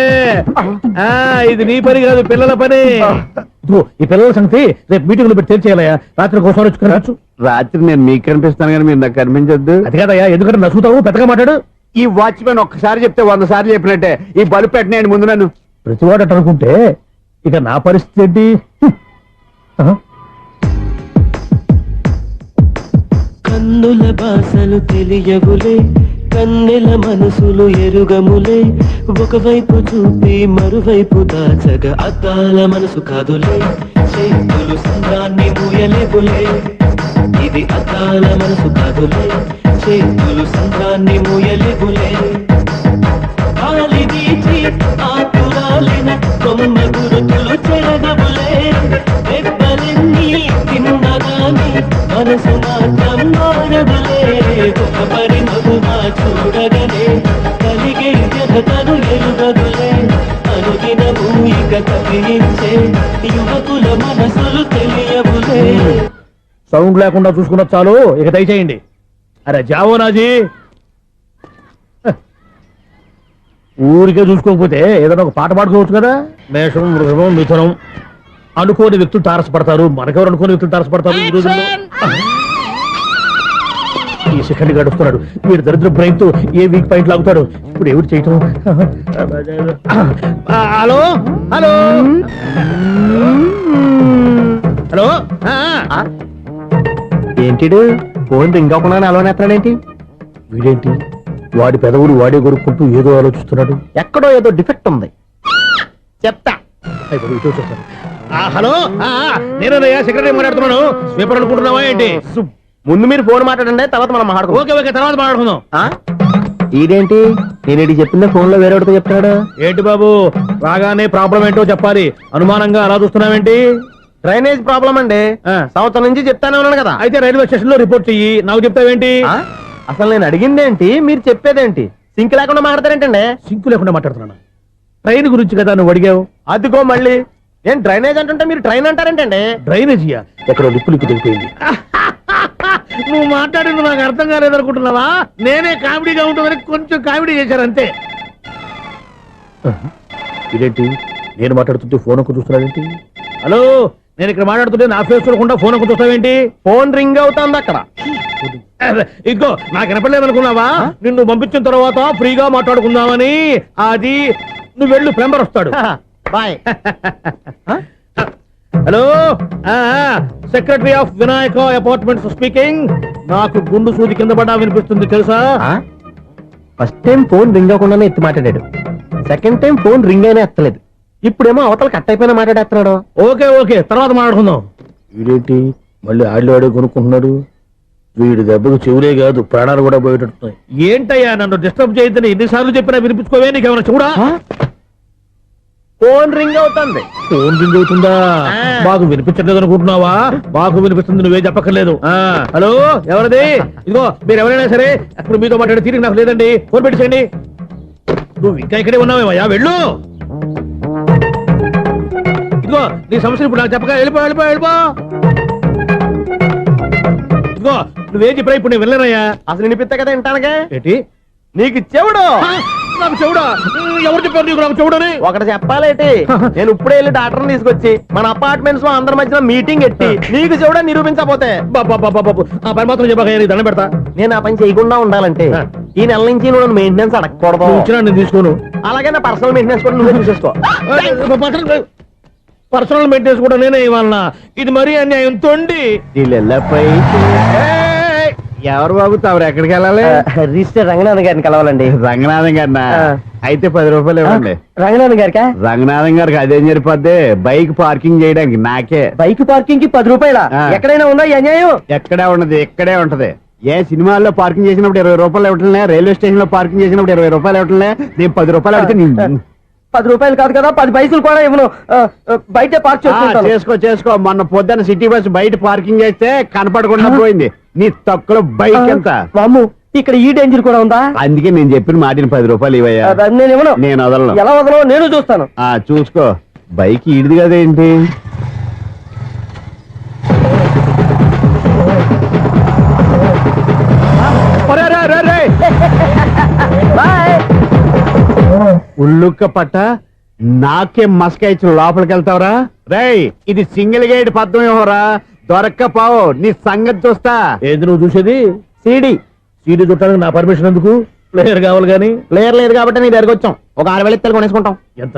ఇది నీ పని కాదు, పిల్లల పని. ఇదిగో ఈ పిల్లల సంగతి రేపు మీటింగ్ లో పెట్టి తెలిసేయాలయ్యా. రాత్రి కోసం వచ్చుకురాచ్చు. రాత్రి నేను మీకు కనిపిస్తాను కానీ మీరు నాకు కనిపించొద్దు. అది కాదయ్యా, ఎందుకంటే నచ్చుతావు, పెద్దగా మాట్లాడు. ఈ వాచ్మెన్ ఒక్కసారి చెప్తే 100 సార్లు చెప్పినట్టే. ఈ బల్బు పెట్టినాయండి ముందు నన్ను. ప్రతివాడు అనుకుంటే ఇక నా పరిస్థితి ఏంటి? కన్నుల భాషలు తెలియవులే, కన్నెల మనసులు ఎరుగములే ఒకవైపు చూపి మరువైపు దాచగా అద్దాల మనసు కాదులే చేతులు సంద్రాన్ని మూయలేవులే ఇది అద్దాల మనసు కాదులే చేతులు సంద్రాన్ని మూయలేవులే గాలి వీచి ఆకురాలిన కొమ్మ గురుతులు చెరగవులే దెబ్బలెన్ని తిన్నగాని మనసు మాత్రం మారదులే ఒక పరిమగుమా చూడగనే కలిగే జగతను ఎరుగదులే అనుదినము ఇక తప్పించే యువకుల మనసులు తెలియవులే. సౌండ్ లేకుండా చూసుకున్న చాలు, ఇక దయచేయండి. అరే జావో నాజీ, ఊరికే చూసుకోకపోతే ఏదైనా ఒక పాట పాడుకోవచ్చు కదా. మేషం, వృషభం, మిథునం అనుకోని వ్యక్తులు తారసపడతారు. మనకెవరు అనుకోని వ్యక్తులు తారసపడతారు ఈ రోజుల్లో? ఈ సెకండ్ గడుస్తున్నాడు. వీడు దరిద్ర బ్రెయిన్ తో ఏ వీక్ పాయింట్ లాగుతాడు. ఇప్పుడు ఎవరు చేయటం? Hello hello hello. ఏంటిడు ఫోన్ రింగ్ అవ్వకుండా అలవనేస్తాడేంటి? వీడేంటి వాడి పెదవులు వాడే కొరుక్కుంటూ ఏదో ఆలోచిస్తున్నాడు. ఎక్కడో ఏదో డిఫెక్ట్ ఉంది, చెప్తా. హలో, నేనయ్యా సెక్రటరీ మాట్లాడుతున్నాను. స్వీపర్ అనుకుంటున్నావా ఏంటి? ముందు మీరు ఫోన్ మాట్లాడండి, తర్వాత మనం మాట్లాడుకో. ఓకే ఓకే, తర్వాత మాట్లాడుకుందాం. ఇదేంటి నేను చెప్పిందే ఫోన్ లో వేరేవాడితో చెప్తాడు ఏంటి బాబు, రాగానే ప్రాబ్లం ఏంటో చెప్పాలి. అనుమానంగా అలా చూస్తున్నావేంటి? డ్రైనేజ్ ప్రాబ్లం అండి. సంవత్సరం నుంచి చెప్తానే ఉన్నాను కదా. అయితే రైల్వే స్టేషన్ లో రిపోర్ట్ చెయ్యి, నాకు చెప్తావేంటి? అసలు నేను అడిగిందేంటి, మీరు చెప్పేదేంటి? సింక్ లేకుండా మాట్లాడతారేంటండి? సింకు లేకుండా మాట్లాడుతున్నాను. ట్రైన్ గురించి కదా నువ్వు అడిగావు. అదిగో మళ్ళీ నేను డ్రైనేజ్ అంటుంటే మీరు ట్రైన్ అంటారేంటండి? డ్రైనేజీయా? ఎక్కడో లిప్పు తెలిపోయింది. నువ్వు మాట్లాడింది నాకు అర్థం కాలేదనుకుంటున్నావా? నేనే కామెడీగా ఉంటుందని కొంచెం కామెడీ చేశారు అంతే. ఇదేంటి నేను మాట్లాడుతుంటే ఫోన్ ఒక్క చూస్తున్నావేంటి? హలో, నేను ఇక్కడ మాట్లాడుతుంటే నా ఫేస్ చూడకుండా ఫోన్ ఒక్క చూస్తావేంటి? ఫోన్ రింగ్ అవుతుంది అక్కడ. ఇంకో నాకు వినపడలేదు అనుకున్నావా? నిన్ను పంపించిన తర్వాత ఫ్రీగా మాట్లాడుకుందామని. అది నువ్వు వెళ్ళు, ప్లంబర్ వస్తాడు. Bye. Hello, secretary of Vinayaka apartments speaking. నాకు గుండు సూది కింద పడ్డా వినిపిస్తుంది తెలుసా? ఫస్ట్ టైం ఫోన్ రింగ్ అవ్వకుండానే ఎత్తి మాట్లాడాడు. సెకండ్ టైం ఫోన్ రింగ్ అయినా ఎత్తలేదు. ఇప్పుడేమో అవతల కట్ అయిపోయినా మాట్లాడేస్తున్నాడు. ఓకే ఓకే, తర్వాత మాట్లాడుకుందాం. వీడేంటి మళ్ళీ ఆడిలో ఆడే కొనుక్కుంటున్నాడు. వీడి దెబ్బకు చెవులే కాదు ప్రాణాలు కూడా పోయేటట్టున్నాయి. ఏంటయ్యా నన్ను డిస్టర్బ్ చేయొద్దని ఎన్నిసార్లు చెప్పినా వినిపించుకోవే? నీకేమైనా చూడా? ఫోన్ రింగ్ అవుతుంది. ఫోన్ రింగ్ అవుతుందా? మాకు వినిపించట్లేదు అనుకుంటున్నావా? మాకు వినిపిస్తుంది, నువ్వే చెప్పక్కర్లేదు. హలో, ఎవరిది? ఇదిగో మీరు ఎవరైనా సరే అప్పుడు మీతో మాట్లాడే తీరిక నాకు లేదండి. ఫోన్ పెట్టేసేయండి. నువ్వు ఇంకా ఇక్కడే ఉన్నావేమయ్యా, వెళ్ళు. ఇదిగో నీ సమస్యలు ఇప్పుడు నాకు చెప్పక వెళ్ళిపో వెళ్ళిపో వెళ్ళిపో. ఇదిగో నువ్వేం చెప్పరా ఇప్పుడు నేను వెళ్ళానయ్యా. అసలు వినిపిస్తా కదా వింటానుగా. ఏంటి నీకు చెవుడు? నాకు చెవుడా? ఎవరు చెప్పారు నీకు నాకు చెవుడని? ఒకటి చెప్పాలేటి, నేను ఇప్పుడే వెళ్ళి డాక్టర్ని తీసుకొచ్చి మన అపార్ట్మెంట్స్ లో అందరి మధ్యలో మీటింగ్ ఎట్టి నీకు చెవుడా నిరూపించకపోతే ఆ పని మాత్రం చెప్పక నీకు దండం పెడతా. నేను ఆ పని చేయకుండా ఉండాలంటే ఈ నెల నుంచి నువ్వు మెయింటెనెన్స్ అడగకూడదు. ఇచ్చినా నేను తీసుకోను. అలాగే నా పర్సనల్ మెయింటెనెన్స్ కూడా నువ్వే చూసేసుకో. పర్సనల్ మెయింటెనెన్స్ కూడా నేనే ఇవ్వాలన్నా? ఇది మరీ అన్యాయం. తొండి ఎవరు బాబు తమరు ఎక్కడికి వెళ్ళాలి? రిజిస్టర్ రంగనాథన్ గారిని కలవాలండి. రంగనాథం గారినా? అయితే 10 రూపాయలు ఇవ్వండి. రంగనాథన్ గారికా? రంగనాథం గారికి అదేం సరిపోద్ది, బైక్ పార్కింగ్ చేయడానికి. నాకే బైక్ పార్కింగ్ కి 10 రూపాయల? ఎక్కడైనా ఉందా ఈ అన్యాయం? ఎక్కడే ఉన్నది, ఇక్కడే ఉంటది. ఏ సినిమాల్లో పార్కింగ్ చేసినప్పుడు 20 రూపాయలు ఇవ్వట్లే, రైల్వే స్టేషన్ లో పార్కింగ్ చేసినప్పుడు 20 రూపాయలు ఇవ్వట్లే. నేను 10 రూపాయలు అడితే 10 రూపాయలు కాదు కదా, 10 పైసలు కూడా ఇవ్వను. బయట పార్క్ చేసుకో చేసుకో. మొన్న పొద్దున్న సిటీ బస్ బయట పార్కింగ్ చేస్తే కనపడకుండా పోయింది. నీ తక్కువ బైక్ ఎంత? వామ్ము, ఇక్కడ ఈ డేంజర్ కూడా ఉందా? అందుకే నేను చెప్పిన మాటిని 10 రూపాయలు ఇవ్వయ్యా. నేను ఇవ్వను. నేను వదలను. ఎలా వదలవు నేను చూస్తాను. చూసుకో. బైక్ ఈడిది కదేంటి? ఉల్లుక్క పట్ట నాకే మస్క ఇచ్చి లోపలికి వెళ్తావరా? రేయ్, ఇది సింగిల్ గేట్ పద్మం ఇవ్వరా? దొరక్కపోవు, నీ సంగతి చూస్తా. ఏది నువ్వు చూసేది? సీడీ. సీడీ చుట్టానికి నా పర్మిషన్ ఎందుకు? ప్లేయర్ కావాలి గానీ. ప్లేయర్ లేదు కాబట్టి నీ దగ్గరకు వచ్చాం. ఒక 6,000 ఇత్తలు కొనేసుకుంటాం. ఎంత?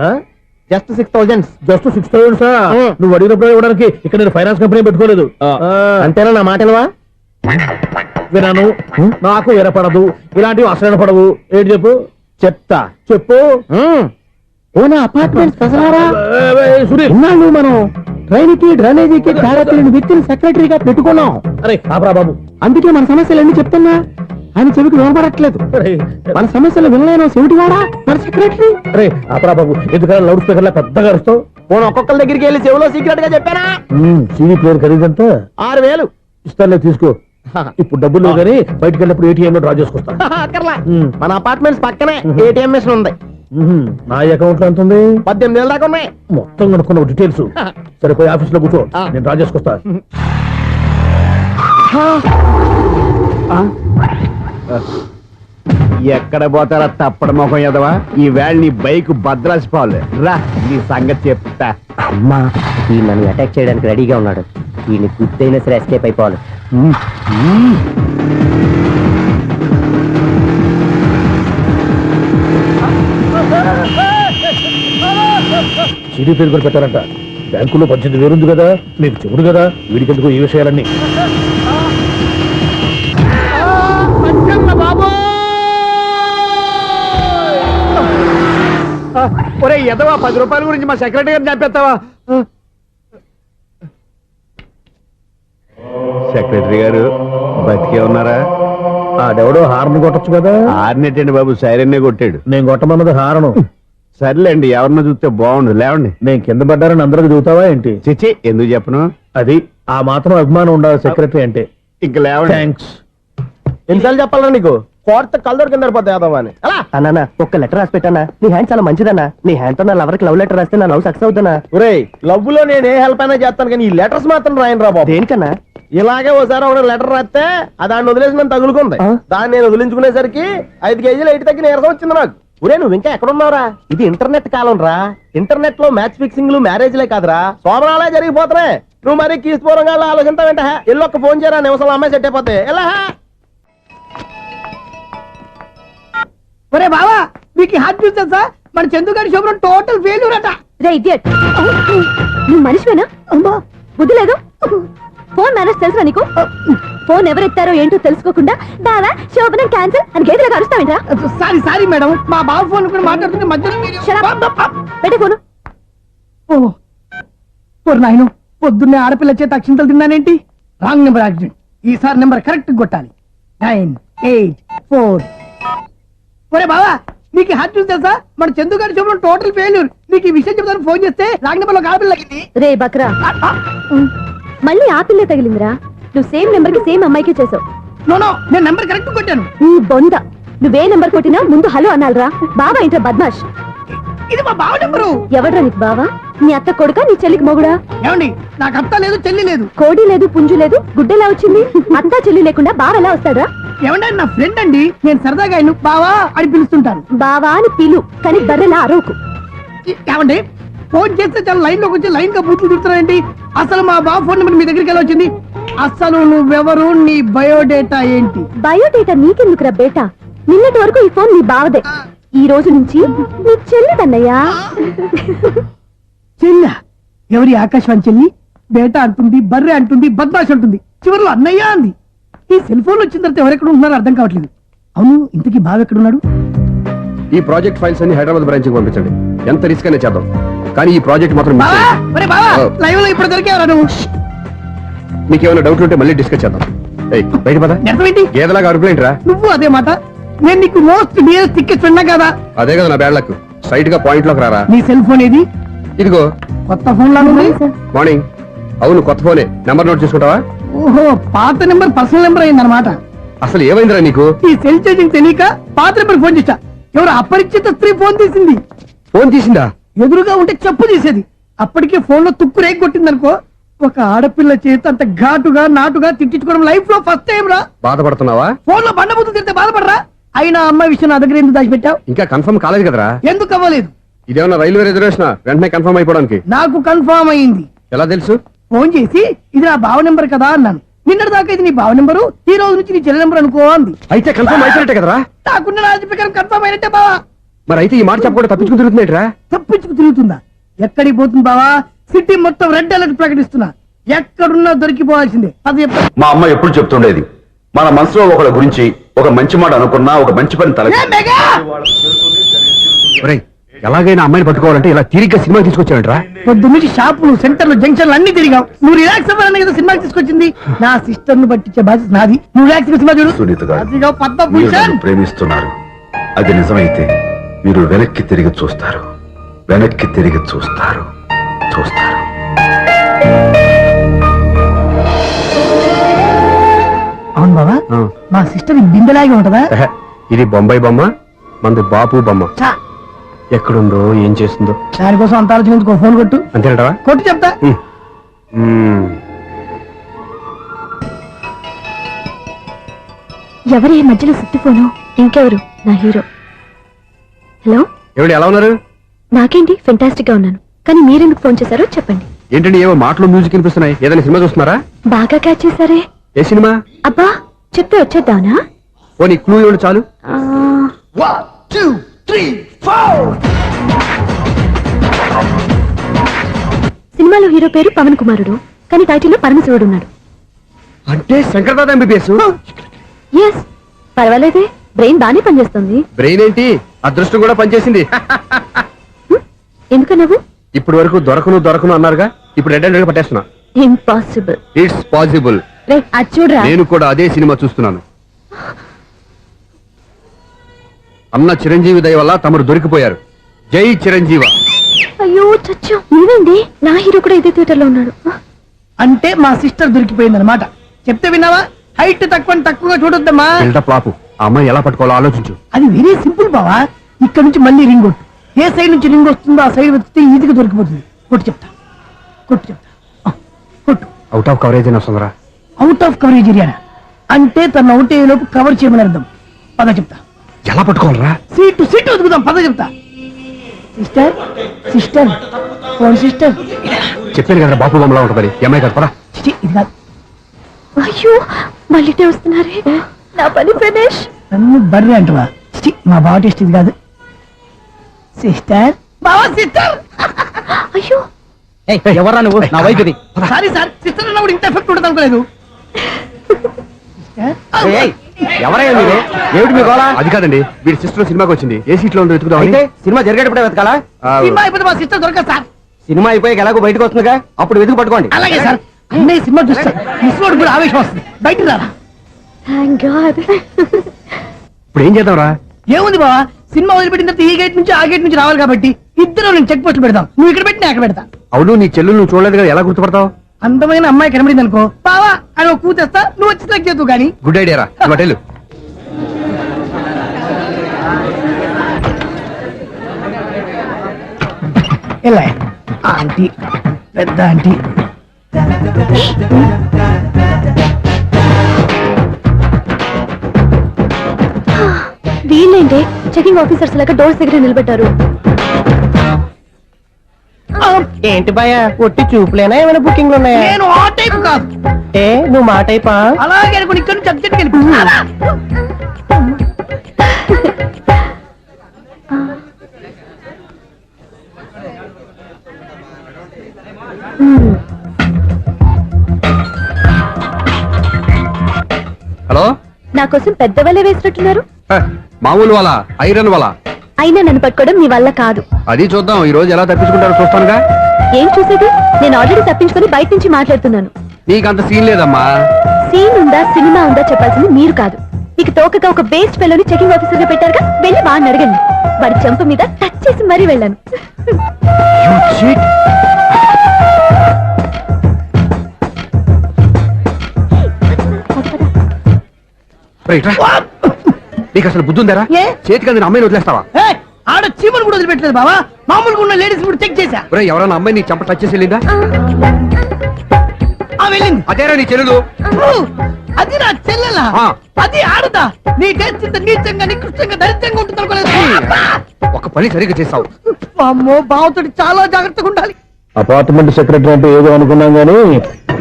జస్ట్ 6,000. జస్ట్ 6,000? నువ్వు అడిగినప్పుడు ఇవ్వడానికి ఇక్కడ నేను ఫైనాన్స్ కంపెనీ పెట్టుకోలేదు. అంతేనా? నా మాటలువా? వినను, నాకు వినపడదు, ఇలాంటివి అసలు వినపడవు. ఏంటి చెప్పు? చెప్తా. చెప్పు. ఓనా అపార్ట్మెంట్స్ ప్రజలారా, సునీల్, ఇన్నాళ్ళు మనం ట్రైన్కి డ్రైనేజీకి తేడా తెలియని వ్యక్తిని సెక్రటరీగా పెట్టుకున్నాం. అరే ఆపరా బాబు. అందుకే మన సమస్యలు ఎన్ని చెప్తున్నా ఆయన చెవికి వినపడట్లేదు. అరే, మన సమస్యలు వినలేను చెవిటివాడా మన సెక్రటరీ. అరే ఆపరా బాబు, ఎందుకన్నా లౌడ్ స్పీకర్ లా పెద్దగా అరుస్తావు? పోను ఒక్కొక్కరి దగ్గరికి వెళ్ళి చెవిలో సీక్రెట్ గా చెప్పానా? CD player ఖరీదంతా 6,000. ఇస్తానులే, తీసుకో. ఇప్పుడు డబ్బులు లేవు కానీ బయటకు వెళ్ళినప్పుడు ఏటీఎం లో డ్రా చేసుకొస్తా. అక్కర్లా, మన అపార్ట్మెంట్స్ పక్కనే ఏటీఎం మిషన్ ఉంది. నా అకౌంట్ లో ఎంత ఉంది? 18,000 దాకా ఉన్నాయి. మొత్తం కనుక్కున్న డీటెయిల్స్. సరే పోయి ఆఫీస్ లో కూర్చో, నేను డ్రా చేసుకొస్తా. ఎక్కడ పోతారా తప్పడ మొఖం ఎదవా? ఈ వేళ నీ బైక్ భద్రాసిపోవాలి. రా నీ సంగతి చెప్తా. అమ్మా ఈ నన్ను అటాక్ చేయడానికి రెడీగా ఉన్నాడు. ఈయన గుద్దైనా సరే ఎస్కేప్ అయిపోవాలి. సీడీ ప్లేయర్ కూడా పెట్టారంట. బ్యాంకులో 18,000 ఉంది కదా, మీకు చెవుడు కదా, వీడికెందుకు ఈ విషయాలన్నీ? ఒరే ఎదవా, 10 రూపాయల గురించి మా సెక్రటరీ గారిని చంపేస్తావా? సెక్రటరీ గారు బతికే ఉన్నారా? ఆడెవడో హార్న్ కొట్టచ్చు కదా. ఆరినట్టండి బాబు, సైరన్నే కొట్టాడు. నేను కొట్టమన్నది హారను. సర్లేండి, ఎవరన్నా చూస్తే బాగుండు. లేవండి. నేను కింద పడ్డారని అందరికి చూతావా ఏంటి? చిచ్చి, ఎందుకు చెప్పను? అది ఆ మాత్రం అభిమానం ఉండాలి సెక్రటరీ అంటే. ఇంక లేవండి. థ్యాంక్స్. ఎన్నిసార్లు చెప్పాలా నీకు? కోర్త కలర్ కింద పడిపోతాయి యాదవ్ అని. అలా అన్నా ఒక్క లెటర్ రాసి పెట్టానా? నీ హ్యాండ్ చాలా మంచిదన్నా. నీ హ్యాండ్ తో నా లవర్కి లవ్ లెటర్ రాస్తే నా లవ్ సక్సెస్ అవుతానా? ఒరేయ్, లవ్ లో నేను ఏ హెల్ప్ అయినా చేస్తాను కానీ ఈ లెటర్స్ మాత్రం రాయను రా బాబు. దేనికన్నా? ఇలాగే ఒకసారి ఒక లెటర్ రాస్తే దాన్ని వదిలేసి నన్ను తగులుకుంది. దాన్ని నేను వదిలించుకునేసరికి 5 కేజీలు ఎయిట్ తగ్గి నీరసం వచ్చింది నాకు. ఒరే నువ్వు ఇంకా ఎక్కడున్నావురా? ఇది ఇంటర్నెట్ కాలం రా. ఇంటర్నెట్ లో మ్యాచ్ ఫిక్సింగ్లు మ్యారేజ్లే కాదురా, శోభనాలే జరిగిపోతున్నాయి. నువ్వు మరి కీస్పూరంగా ఆలోచించావంట. ఎల్లు ఒక్క ఫోన్ చేయరా, నిమిషంలో అమ్మాయి సెట్ అయిపోతే. ఎలా? ఒరే బావా, మీకు హార్ట్ చూసా సార్, మన చందుగారి శోభనం టోటల్ ఫెయిల్యూర్ అట. రే ఇడియట్, నువ్వు మనిషివేనా? అమ్మా బుద్ధి లేదు. ఫోన్ మేనేజ్ తెలుసా నీకు? ఫోన్ ఎవరెత్తారో ఏంటో తెలుసుకోకుండా దావా శోభనం క్యాన్సిల్ అని గేదెలకు అరుస్తావేంట్రా? సారీ మేడం, మా బావ ఫోన్ కూడా మాట్లాడుతుంటే మధ్యలో పెట్టే ఫోను. నాయను, పొద్దున్నే ఆడపిల్ల చేత అక్షింతలు తిన్నానేంటి? Wrong number accident. ఈసారి నెంబర్ కరెక్ట్ కొట్టాలి. 984. ఒరే బావా, నీకు హార్ట్ చూసి తెలుసా? మన చందు గారి శోభనం టోటల్ ఫెయిల్యూర్. నీకు ఈ విషయం చెప్తాను ఫోన్ చేస్తే రాంగ్ నెంబర్ లో ఆడపిల్ల తగ్గింది. రే బక్రా, మళ్ళీ ఆ పిల్లే తగిలిందిరా. నువ్వు సేమ్ నెంబర్ కి సేమ్ అమ్మాయికి చేసావు. నో, నేను నెంబర్ కరెక్ట్ కొట్టాను. నీ బొంద, నువ్వే నెంబర్ కొట్టినా ముందు హలో అనాలరా. బావా ఏంట్రా బద్మాష్? ఇది మా బావ నెంబరు. ఎవడ్రా నీకు బావా? నీ అత్త కొడుక, నీ చెల్లికి మొగుడా? ఏమండి, నాకు అత్త లేదు, చెల్లి లేదు. కోడి లేదు, పుంజు లేదు, గుడ్డెలా వచ్చింది? అత్త చెల్లి లేకుండా బావ ఎలా వస్తాడా? ఏమండి, నా ఫ్రెండ్ అండి, నేను సరదాగా ఆయన బావా అని పిలుస్తుంటాను. బావా అని పిలు, కానీ బర్రెలా అరవకు. ఏమండి, ఫోన్ చేస్తే చాలా లైన్ లోకి వచ్చి లైన్ గా బూతులు తిడుతున్నాయండి. అసలు మా బావ ఫోన్ నెంబర్ మీ దగ్గరికి ఎలా వచ్చింది? అసలు నువ్వెవరు, నీ బయోడేటా ఏంటి? బయోడేటా నీకెందుకురా బేటా? నిన్నటి వరకు ఈ ఫోన్ నీ బావదే, ఈ రోజు నుంచి నీ చెల్లిదన్నయ్యా. చెల్ల ఎవరి? ఆకాశవాణి చెల్లి. బేటా అంటుంది, బర్రె అంటుంది, బద్మాష్ అంటుంది, చివరిలో అన్నయ్య అంది. ఈ సెల్ ఫోన్ వచ్చిన తర్వాత ఎవరెక్కడ ఉంటున్నారో అర్థం కావట్లేదు. అవును, ఇంతకీ బావ ఎక్కడున్నాడు? ఈ ప్రాజెక్ట్ ఫైల్స్ అన్ని హైదరాబాద్ బ్రాంచ్ కి పంపించండి. ఎంత రిస్క్ అనే చేద్దాం, కానీ ఈ ప్రాజెక్ట్ మాత్రం miss బావా, చేయొద్దు. ఒరే బావా, లైవ్ లో ఇప్పుడు దొరికేవరా నువ్వు? మీకు ఏమైనా డౌట్ ఉంటే మళ్ళీ డిస్కస్ చేద్దాం. ఏయ్, బయట పద. నిజమేంటి? గేదలాగా అరుపులేంట్రా? నువ్వు అదే మాట. నేను నీకు మోస్ట్ డియరెస్ట్ టికెట్ విన్నా కదా. అదే కదా నా బ్యాడ్ లక్. స్ట్రైట్ గా పాయింట్ లోకి రారా. నీ సెల్ ఫోన్ ఏది? ఇదిగో కొత్త ఫోన్ లాగా ఉంది. మార్నింగ్. అవును, కొత్త ఫోనే. నెంబర్ నోట్ చేసుకుంటావా? ఓహో, పాత నెంబర్ పర్సనల్ నెంబర్ అయిందన్నమాట. అసలు ఏమైందిరా నీకు? ఈ సెల్ చేసింగ్ తెలియక పాత నెంబర్ ఫోన్ చేశా. ఎవరు అపరిచిత స్త్రీ ఫోన్ తీసింది. ఫోన్ తీసిందా? ఎదురుగా ఉంటే చెప్పు తీసేది. అప్పటికే ఫోన్ లో తుక్కు రేగి కొట్టిందనుకో. ఒక ఆడపిల్ల చేత అంత ఘాటుగా నాటుగా తిట్టించుకోవడం లైఫ్ లో ఫస్ట్ టైం రా. బాధపడుతున్నావా? ఫోన్ లో బండబూతులు తిడితే బాధపడరా? అయినా అమ్మాయి విషయం నా దగ్గర ఎందుకు దాచిపెట్టావు? ఇంకా కన్ఫర్మ్ కాలేదు కదరా. ఎందుకు అవ్వలేదు? ఇదేమన్నా రైల్వే రిజర్వేషన్? వెంటనే కన్ఫర్మ్ అయిపోవడానికి. నాకు కన్ఫర్మ్ అయింది. ఎలా తెలుసు? ఫోన్ చేసి ఇది నా బావ నెంబర్ కదా అన్నాను. నిన్నటి దాకా ఇది నీ బావ నెంబరు, ఈ రోజు నుంచి నీ చెల్లి నెంబర్ అనుకో అంది. అయితే కన్ఫర్మ్ అయిపోయినట్టే కదరా. నాకున్న రాజు ప్రకారం కన్ఫర్మ్ అయినట్టే బావా. మరి అయితే ఈ మాట చెప్పకుండా తప్పించుకుని తిరుగుతున్నట్రా? తప్పించుకు తిరుగుతుందా? ఎక్కడికి పోతుంది బావా? సిటీ మొత్తం రెడ్ అలర్ట్ ప్రకటిస్తున్నా. ఎక్కడున్నా దొరికిపోవాల్సిందే. అది మా అమ్మ ఎప్పుడు చెప్తుండేది, మన మనసులో ఒకళ్ళ గురించి ఒక మంచి మాట అనుకున్నా, ఒక మంచి పని తల ఎలాగైనా అమ్మాయిని పట్టుకోవాలంటే ఇలా తిరిగ్గా సినిమా తీసుకొచ్చాడంట్రా. పొద్దు నుంచి షాపులు, సెంటర్లు, జంక్షన్లు అన్ని తిరిగావు. నువ్వు రిలాక్స్ అవ్వాలని కదా సినిమాకి తీసుకొచ్చింది. నా సిస్టర్ ను పట్టించే బాధ్యత నాది. నువ్వు రిలాక్స్ సినిమా చూడు. సునీత గారు, అదిగో మీరు పద్మభూషణ్. నన్ను ప్రేమిస్తున్నారు. అది నిజమైతే మీరు వెనక్కి తిరిగి చూస్తారు, వెనక్కి తిరిగి చూస్తారు, చూస్తారు. అవును బాబా, మా సిస్టర్ బిందెలాగే ఉంటదా? ఎహె, ఇది బొంబాయి బొమ్మ, మంది బాపు బొమ్మ. చా, ఎక్కడుందో ఏం చేస్తుందో దానికోసం అంత ఆలోచించుకో. ఫోన్ కొట్టు. అంతేనటవా? కొట్టు చెప్తా. ఎవరి ఈ మధ్యలో సుత్తి ఫోను? ఇంకెవరు? నా హీరో. హలో, ఏమిటి ఎలా ఉన్నారు? నాకేంటి ఫెంటాస్టిక్ గా ఉన్నాను, కానీ మీరెందుకు ఫోన్ చేశారో చెప్పండి. ఏంటండి ఏవో మాటలు మ్యూజిక్ వినిపిస్తున్నాయి? ఏదైనా సినిమా చూస్తున్నారా? బాగా క్యాచ్ చేశారే. ఏ సినిమా? అబ్బా, చెప్తే వచ్చేద్దానా? ఓ నీ క్లూ ఇవ్వండి చాలు. ఆ, సినిమాలో హీరో పేరు పవన్ కుమారుడు, కానీ టైటిల్లో పరమశివుడు ఉన్నాడు. అంటే శంకర్దాద ఎంబీబీఎస్. ఎస్, పర్వాలేదే, బ్రెయిన్ బానే పనిచేస్తుంది. బ్రెయిన్ ఏంటి, అదృష్టం కూడా పనిచేసింది. ఎందుకు నువ్వు? ఇప్పటి వరకు దొరకను అన్నారుగా, ఇప్పుడు రెడ్ హ్యాండెడ్ గా పట్టేస్తున్నా. ఇంపాసిబుల్. It's possible. రే, అది చూడరా. నేను కూడా అదే సినిమా చూస్తున్నాను. అన్న చిరంజీవి దయ వల్ల తమరు దొరికిపోయారు. జై చిరంజీవ. అయ్యో చచ్చా, నువ్వేంటి? నా హీరో కూడా ఇదే థియేటర్ లో ఉన్నాడు. అంటే మా సిస్టర్ దొరికిపోయింది అనమాట. చెప్తే విన్నావా? హైట్ తక్కువగా చూడొద్దమ్మా. బిల్డప్ లాపు. ఆ అమ్మాయి ఎలా పట్టుకోవాలో ఆలోచించు. అది వెరీ సింపుల్ బావా. ఇక్కడ నుంచి మళ్ళీ రింగ్ కొట్టు. ఏ సైడ్ నుంచి రింగ్ వస్తుందో ఆ సైడ్ వెతికితే ఈజీగా దొరికిపోతుంది. కొట్టు చెప్తా. ఆ, కొట్టు. అవుట్ ఆఫ్ కవరేజ్ అని వస్తుందిరా. అవుట్ ఆఫ్ కవరేజ్ ఏరియా అంటే తన అవుట్ అయ్యే లోపు కవర్ చేయమని అర్థం. పద చెప్తా. ఎలా పట్టుకోవాలరా? సీటు వెతుకుదాం. పద చెప్తా. Sister phone sister. చెప్పాను కదా బాపు బొమ్మలా ఉంటుంది. అమ్మాయి కదా పరా. చిచి, ఇది కాదు. అయ్యో, మళ్ళీ వస్తున్నారే. నా పని ఫినిష్. నన్ను బర్రె అంటవా? చిచి, మా బావ టేస్ట్ ఇది కాదు. సిస్టర్, బావా సిస్టర్. అయ్యో, ఎవరా నువ్వు? నా వైపు ఇది. సారీ సార్, సిస్టర్ అన్నప్పుడు ఇంత ఎఫెక్ట్ ఉండదు అనుకోలేదు. ఎవరయ్యా మీరు? ఏమిటి మీ గోళ? అది కాదండి, వీడి సిస్టర్ సినిమాకి వచ్చింది. ఏ సీట్ లో ఉందో వెతుకుదాం. అయితే సినిమా జరిగేటప్పుడే వెతకాలా? సినిమా అయిపోతే మా సిస్టర్ దొరకదు సార్. సినిమా అయిపోయాక ఎలాగో బయటకు వస్తుందిగా, అప్పుడు వెతుకు పట్టుకోండి. అలాగే సార్. అన్నయ్య సినిమా చూస్తారు. మిస్ కూడా ఆవేశం వస్తుంది. బయటికి రారా. Thank God. ఇప్పుడు ఏం చేద్దాంరా? ఏముంది బావా, సినిమా వదిలిపెట్టిన తర్వాత ఈ గేట్ నుంచి ఆ గేట్ నుంచి రావాలి కాబట్టి ఇద్దరు నేను చెక్ పోస్ట్ పెడతాం. నువ్వు ఇక్కడ పెట్టి నేను అక్కడ పెడతా. అవును, నీ చెల్లెలు నువ్వు చూడలేదు కదా, ఎలా గుర్తుపడతావు? అందమైన అమ్మాయి కనబడింది అనుకో, బావా అని ఒక కూతేస్తా, నువ్వు వచ్చి సెలెక్ట్ చేద్దు కానీ. గుడ్ ఐడియా రా. హోటల్ ఎలా ఆంటీ, పెద్ద ఆంటీ. వీళ్ళేంటి చెకింగ్ ఆఫీసర్స్ లాగా డోర్స్ దగ్గర నిలబెట్టారు. ఏంటి భయ, ఒట్టి చూపులేనా ఏమైనా బుకింగ్లు ఉన్నాయా? నేను ఆ టైప్ కాదు. ఏ నువ్వు మా టైపా? అలాగే అనుకుని ఇక్కడ నుంచి అర్జెంట్కి వెళ్ళిపోతున్నా. హలో, నా కోసం పెద్ద వలే వేసినట్టున్నారు. మామూలు వాళ్ళ ఐరన్ వాళ్ళ. అయినా నన్ను పట్టుకోవడం మీ వల్ల కాదు. అది చూద్దాం ఈ రోజు ఎలా తప్పించుకుంటారో చూస్తానుగా. ఏం చూసేది? నేను ఆల్రెడీ తప్పించుకొని బయట నుంచి మాట్లాడుతున్నాను. నీకంత సీన్ లేదమ్మా. సీన్ ఉందా సినిమా ఉందా చెప్పాల్సింది మీరు కాదు. మీకు తోకగా ఒక బేస్ట్ ఫెలోని చెకింగ్ ఆఫీసర్ గా పెట్టారుగా, వెళ్ళి బాగా అడగండి. వాడి చెంప మీద టచ్ చేసి మరీ వెళ్ళాను. నీకు అసలు బుద్ధి ఉందారా? ఏ? చేతికి అందిన అమ్మాయిని వదిలేస్తావా? ఏయ్, ఆడ చీమలు కూడా వదిలిపెట్టలేదు బావా. మామూలుగా ఉన్న లేడీస్ కూడా చెక్ చేశా. ఒరేయ్, ఎవరైనా అమ్మాయి నీ చెంప టచ్ చేసి వెళ్ళిందా? ఆ వెళ్ళింది. అదేరా నీ చెల్లెలు. అది నా చెల్లెలా? ఆ. అది ఆడదా? నీ టేస్ట్ ఇంత నీచంగా నికృష్టంగా దరిద్రంగా ఉంటుంది అనుకోలేదు. ఒక పని సరిగ్గా చేస్తావు. అమ్మో, బావతోటి చాలా జాగ్రత్తగా ఉండాలి. అపార్ట్మెంట్ సెక్రటరీ అంటే ఏదో అనుకున్నాం గానీ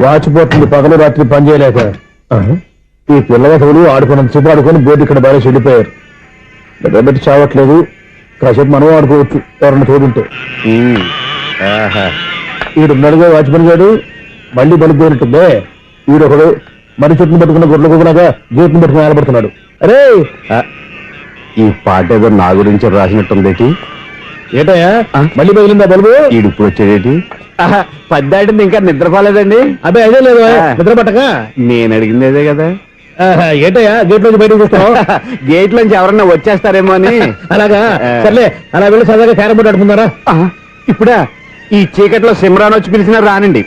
వాచిపోతుంది పగలు రాత్రి పని చేయలేక. ఈ పిల్లవాడు ఆడుకున్నంత సేపు ఆడుకొని బోర్డు ఇక్కడ బాగా చెడిపోయారు. నిద్రబెట్టి చావట్లేదు. కాసేపు మనం ఆడుకోవచ్చు ఎవరన్నా తోడుంటే. ఈడున్నాడుగా వాచ్మెన్ గారు, మళ్ళీ బలిపోయినట్టుందే. ఈడొకడు మరి చుట్టూ పట్టుకున్న గొడ్ల గుబలాగా గేట్ని పట్టుకుని ఆడబడుతున్నాడు. అరే ఈ పాట ఏదో నా గురించి రాసినట్టుందేటి. ఏటయ్యా మళ్ళీ పగిలిందా బల్బు? ఈడు ఇప్పుడు వచ్చేదేటి? పద్దాటింది ఇంకా నిద్రపోలేదండి. అబ్బాయి అదే లేదు నిద్ర పట్టక. నేను అడిగింది అదే కదా. ఏటయ్యా గేట్ నుంచి బయటకు చూస్తావు? గేట్ లోంచి ఎవరన్నా వచ్చేస్తారేమో అని. అలాగా సర్లే, అలా వెళ్ళి సరదాగా క్యారం బోర్డు ఆడుకున్నారా? ఇప్పుడా ఈ చీకట్లో సిమ్రాన్ వచ్చి పిలిచినా రానండి.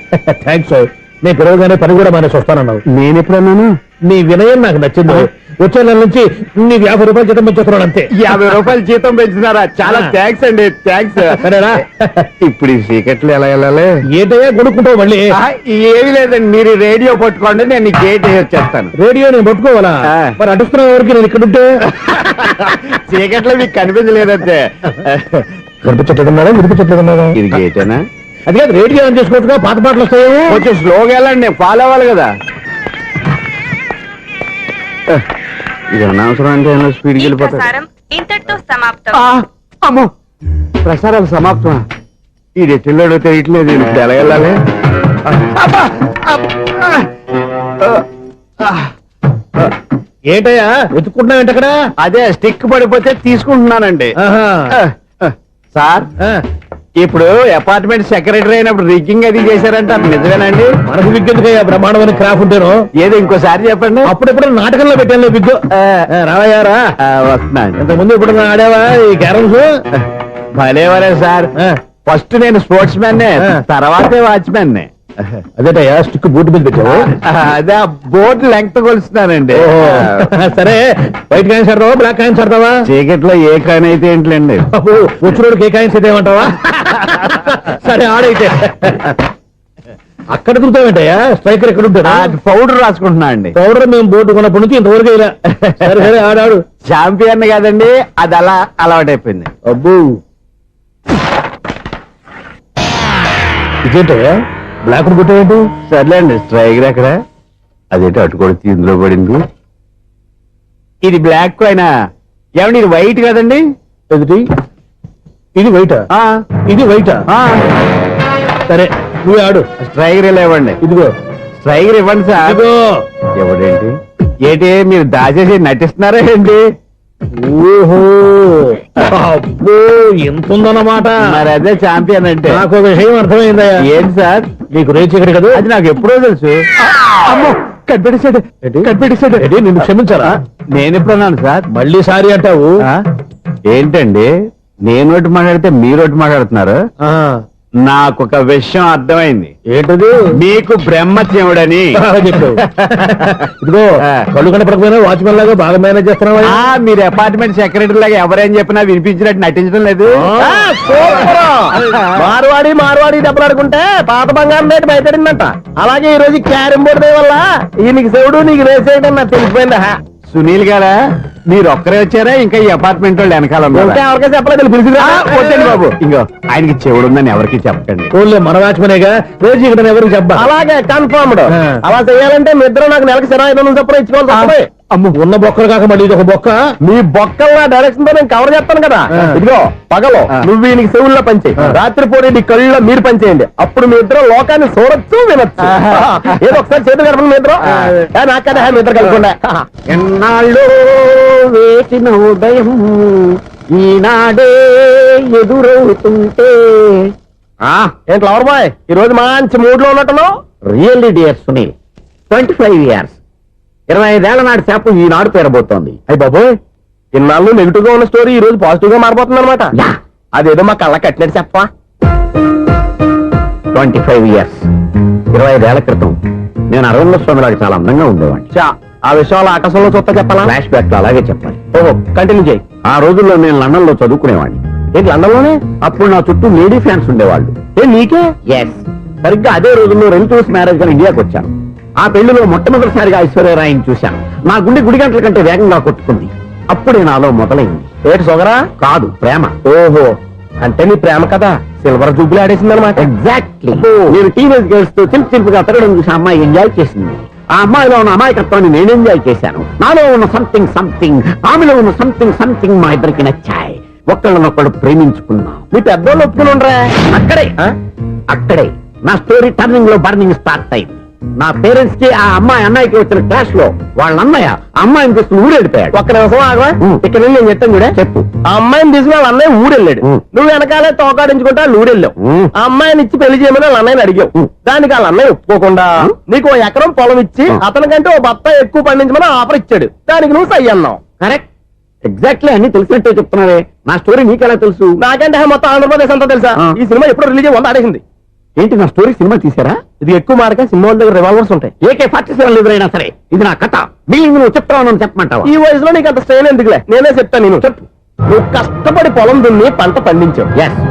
థ్యాంక్స్. నేను పిలవగానే పని కూడా మానేసి వస్తానన్నావు. నేను ఎప్పుడన్నాను? నీ వినయం నాకు నచ్చింది. వచ్చే నెల నుంచి నీకు 50 రూపాయలు జీతం పెంచుతున్నాడు అంతే. 50 రూపాయలు జీతం పెంచినారా? చాలా థ్యాంక్స్ అండి, థ్యాంక్స్. ఇప్పుడు ఈ చీకట్లు ఎలా వెళ్ళాలి? ఏంటయ్యా కొనుక్కుంటావు మళ్ళీ? ఏమి లేదండి, మీరు రేడియో పట్టుకోండి, నేను ఈ గేట్ వచ్చేస్తాను. రేడియో నేను పట్టుకోవాలా? మరి అడుస్తున్నా ఎవరికి నేను ఇక్కడ ఉంటే? చీకట్లో మీకు కనిపించలేదంతే. కనిపించట్లేదన్నారా వినిపించట్లేదన్నారా? ఇది గేటేనా? అది కాదు, రేడియో ఆన్ చేసుకోవచ్చుగా, పాత పాటలు వస్తాయేమో. కొంచెం స్లోగా వెళ్ళండి, నేను ఫాలో అవ్వాలి కదా. ఇది అనవసరం అంటే స్పీడ్కి వెళ్ళిపోతాడు. ఇంతటితో సమాప్తం. అమ్మో, ప్రసారాలు సమాప్తమా? ఈ రెట్టిల్లోడో తెలియట్లేదు, ఇప్పుడు ఎలా వెళ్ళాలి? ఏంటయ్యా వెతుక్కుంటున్నావు ఏంటక్కడ? అదే స్టిక్ పడిపోతే తీసుకుంటున్నానండి. సార్, ఇప్పుడు అపార్ట్మెంట్ సెక్రటరీ అయినప్పుడు రిగ్గింగ్ అది చేశారంట, నిజమేనండి? మనకు విగ్గెందుకయ్యా, బ్రహ్మాండమైన క్రాఫ్ ఉంటాను. ఏదో ఇంకోసారి చెప్పండి. అప్పుడెప్పుడు నాటకంలో పెట్టాను విగ్గు. రావయ్యారా? వస్తున్నాను. ఇంతకుముందు ఇప్పుడు ఆడావా ఈ క్యారమ్స్? భలేవరే సార్, ఫస్ట్ నేను స్పోర్ట్స్ మ్యాన్, తర్వాతే వాచ్మెన్. అదేటయ్యా స్టిక్ బూట్ మీద పెట్టావు? అదే బోర్డు లెంగ్త్ కొలుస్తున్నానండి. సరే, వైట్ కాయిన్స్ ఆడతావా బ్లాక్ కాయిన్స్ ఆడతావా? చీకట్లో ఏ కాయిన్ అయితే ఏంటండి, వచ్చినోడికి ఏ కాయిన్స్ అయితే ఏమంటావా? సరే ఆడైతే. అక్కడ తిరుగుతావేంటయ్యా? స్ట్రైకర్ ఎక్కడ ఉంటాడా? పౌడర్ రాసుకుంటున్నా అండి. పౌడర్ మేము బోర్డు కొన్నప్పటి నుంచి ఇంతవరకు ఇలా. సరే సరే ఆడాడు. ఛాంపియన్ కదండి, అది అలా అలవాటైపోయింది. అబ్బు, ఇదేంటయ్యా బ్లాక్ కొట్టేంటి? సర్లేండి, స్ట్రైకర్ ఎక్కడ? అదేంటి అటుకొడితే ఇందులో పడింది. ఇది బ్లాక్ అయినా ఏమండి, ఇది వైట్ కదండి? ఎదుటి ఇది వైటా? ఇది వైటా? సరే నువ్వే ఆడు. స్ట్రైకర్ ఇలా ఇవ్వండి. ఇదిగో స్ట్రైకర్ ఇవ్వండి సార్. ఇదిగో. ఎవడేంటి ఏంటి మీరు దాచేసి నటిస్తున్నారా ఏంటి? ఓహో, అబ్బో ఎంత ఉందన్నమాట. మరి అదే ఛాంపియన్ అంటే. నాకు ఒక విషయం అర్థమైందయ్యా. ఏంటి సార్? నీకు రేచి ఇక్కడ కదా? అది నాకు ఎప్పుడో తెలుసు. అమ్మో, కనిపెట్టేసాడు, కనిపెట్టేసాడు. నిన్ను క్షమించారా? నేను ఎప్పుడన్నాను సార్? మళ్ళీ సారీ అంటావు? ఏంటండి, నేను ఒకటి మాట్లాడితే మీరు ఒకటి మాట్లాడుతున్నారు. నాకు ఒక విషయం అర్థమైంది. ఏంటది? మీకు బ్రహ్మత్యముడని చెప్పావు. ఇదిగో కళ్ళు కనపడకపోయినా వాచ్మెన్ లాగా బాగా మేనేజ్ చేస్తున్నావా? మీరు అపార్ట్మెంట్ సెక్రటరీ లాగా ఎవరేం చెప్పినా వినిపించినట్టు నటించడం లేదు. మార్వాడి దెబ్బలాడుకుంటే పాత బంగారం రేటు బయటడిందంట. అలాగే ఈ రోజు క్యారం బోర్డు వల్ల ఈయనకి శివుడు నీకు రేసేయడం నాకు తెలిసిపోయిందా? సునీల్ గారా, మీరు ఒక్కరే వచ్చారా? ఇంకా ఈ అపార్ట్మెంట్ వాళ్ళు వెనకాల ఎవరికీ చెప్పలేదు, పిలిచిరా. వద్దండి బాబు, ఇంకో ఆయనకి చెవుడు ఉందని ఎవరికి చెప్పండి. ఓన్లీ మన వాచ్మనేగా, రోజు ఇక్కడ ఎవరికి చెప్పా. అలాగే కన్ఫర్మ్డ్. అలా చేయాలంటే మీ ఇద్దరు నాకు నెలకు 500 చొప్పున ఇచ్చుకోవాలి. అమ్మ, ఉన్న బొక్కలు కాక మళ్ళీ ఇది ఒక బొక్క. మీ బొక్కల డైరెక్షన్ తో నేను కవర్ చేస్తాను కదా. ఇదిగో పగలో నువ్వు ఈయనకి చెవుల్లో పనిచేయి, రాత్రి పూట నీ కళ్ళలో మీరు పనిచేయండి. అప్పుడు మీ ఇద్దరు లోకాన్ని చూడొచ్చు, వినొచ్చు. ఏదో ఒకసారి చేతులు కలపండి మీ ఇద్దరు. నాకదే మీ ఇద్దరు కలపకుండా. ఎన్నాళ్ళు వేసిన ఉదయం ఈనాడే ఎదురవుతుంటే. ఏంటి లవర్ బాయ్, ఈ రోజు మంచి మూడ్ లో ఉన్నట్టును? రియల్లీ డియర్ సునీల్, 25 years, 25 ఏళ్ల నాటి చేప ఈనాడు పేరబోతోంది. అయ్యి బాబోయ్, ఇన్నాళ్ళు నెగిటివ్ గా ఉన్న స్టోరీ ఈ రోజు పాజిటివ్ గా మారిపోతుంది అనమాట. అదేదో మా కళ్ళ కట్టినట్టు చెప్పా. 25 years, 25 ఏళ్ల క్రితం నేను అరవింద స్వామిలాగా చాలా అందంగా ఉండేవాడిని. ఆ విషయాలు ఆకాశంలో చూస్తా చెప్పాలా? ఫ్లాష్ బ్యాక్ లో అలాగే చెప్పాలి. ఓహో, కంటిన్యూ చేయి. ఆ రోజుల్లో నేను లండన్ లో చదువుకునేవాడిని. ఏంటి లండన్ లోనే? అప్పుడు నా చుట్టూ లేడీ ఫ్యాన్స్ ఉండేవాళ్ళు. నీకే? ఎస్, సరిగ్గా అదే రోజుల్లో రిలేటివ్స్ మ్యారేజ్ గా ఇండియాకి వచ్చాను. ఆ పెళ్లిలో మొట్టమొదటిసారిగా ఐశ్వర్యరాయని చూశాను. నా గుండె గుడి గంటల కంటే వేగంగా కొట్టుకుంది. అప్పుడే నాలో మొదలైంది. ఏటి సొగరా? కాదు, ప్రేమ. ఓహో, అంటే నీ ప్రేమ కదా సిల్వర్ జూబ్లీ ఆడేసింది అనమాట. ఎగ్జాక్ట్లీ. నేను టీనేజ్ గర్ల్స్ తో చిలుపుగా తిరగడం చూసి అమ్మాయి ఎంజాయ్ చేసింది. ఆ అమ్మాయిలో ఉన్న అమాయకత్వాన్ని నేను ఎంజాయ్ చేశాను. నాలో ఉన్న సంథింగ్, ఆమెలో ఉన్న సంథింగ్ మా ఇద్దరికి నచ్చాయి. ఒక్కళ్ళనొక్కడు ప్రేమించుకున్నాం. మీ పెద్దోళ్ళు ఒప్పుకుని ఉండరా? అక్కడే నా స్టోరీ టర్నింగ్ లో బర్నింగ్ స్టార్ట్ అయింది. నా పేరెంట్స్ కి ఆ అమ్మాయి అన్నయ్యకి వచ్చిన క్లాష్ లో వాళ్ళ అన్నయ్య అమ్మాయిని తీసుకుని ఊరెళ్ళిపోయాడు. ఒక్క నిమిషం ఆగవా? ఇక్కడ నుండి నేను చెప్తాను కూడా. చెప్పు. ఆ అమ్మాయిని తీసుకుని వాళ్ళ అన్నయ్య ఊరెళ్ళాడు. నువ్వు వెనకాలే తోకాడించుకుంటా వాళ్ళు ఊరెళ్ళావు. ఆ అమ్మాయిని ఇచ్చి పెళ్లి చేయమని వాళ్ళ అన్నయ్యని అడిగావు. దానికి వాళ్ళ అన్నయ్య ఒప్పుకోకుండా నీకు 1 ఎకరం పొలం ఇచ్చి అతనికంటే 1 బత్త ఎక్కువ పండించమని ఆఫర్ ఇచ్చాడు. దానికి నువ్వు సై అన్నావు. కరెక్ట్, ఎగ్జాక్ట్లీ అన్ని తెలిసినట్టే చెప్తున్నావే. నా స్టోరీ నీకెలా తెలుసు? నాకంటే మొత్తం ఆంధ్రప్రదేశ్ అంతా తెలుసా? ఈ సినిమా ఎప్పుడు రిలీజ్ అయ్యి 100 ఆడేసింది. ఏంటి నా స్టోరీ సినిమా తీసారా? ఇది ఎక్కువ మార్క సినిమా వాళ్ళ దగ్గర రివాల్వర్స్ ఉంటాయి. AK-47 ఎదురైనా సరే ఇది నా కథ. మిగిలింది నువ్వు చెప్తావు చెప్పమంటావా? ఈ వయసులో నీకు అంత స్ట్రెయిన్ ఎందుకులే, నేనే చెప్తాను. నేను చెప్పు. నువ్వు కష్టపడి పొలం దున్ని పంట పండించావు.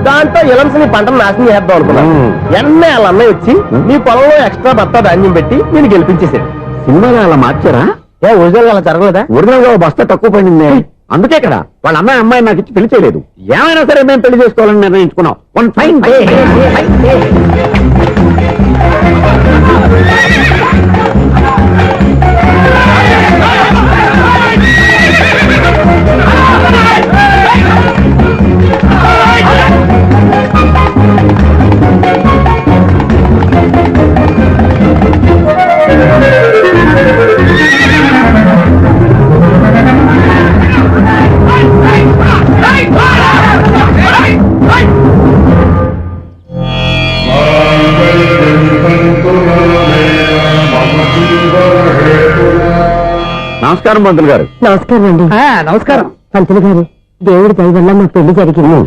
దాంతో ఇలమ్స్ నీ పంటను నాశనం చేద్దాం అనుకున్నావు. ఎన్నే వాళ్ళ అన్నయ్య వచ్చి నీ పొలంలో ఎక్స్ట్రా బత్తా ధాన్యం పెట్టి నేను గెలిపించేసాడు. సినిమాలో అలా మార్చారా? ఒరిజినల్ అలా జరగలేదా? ఒరిజినల్ గా బస్తా తక్కువ పడింది. అందుకే కదా వాళ్ళ అమ్మాయి నాకు ఇచ్చి పెళ్లి చేయలేదు. ఏమైనా సరే మేము పెళ్లి చేసుకోవాలని నిర్ణయించుకున్నాం. One fine day. నమస్కారం పంతులు గారు. నమస్కారం అండి. నమస్కారం పంతులు గారు, దేవుడి దయ వల్ల మా పెళ్లి జరిగింది.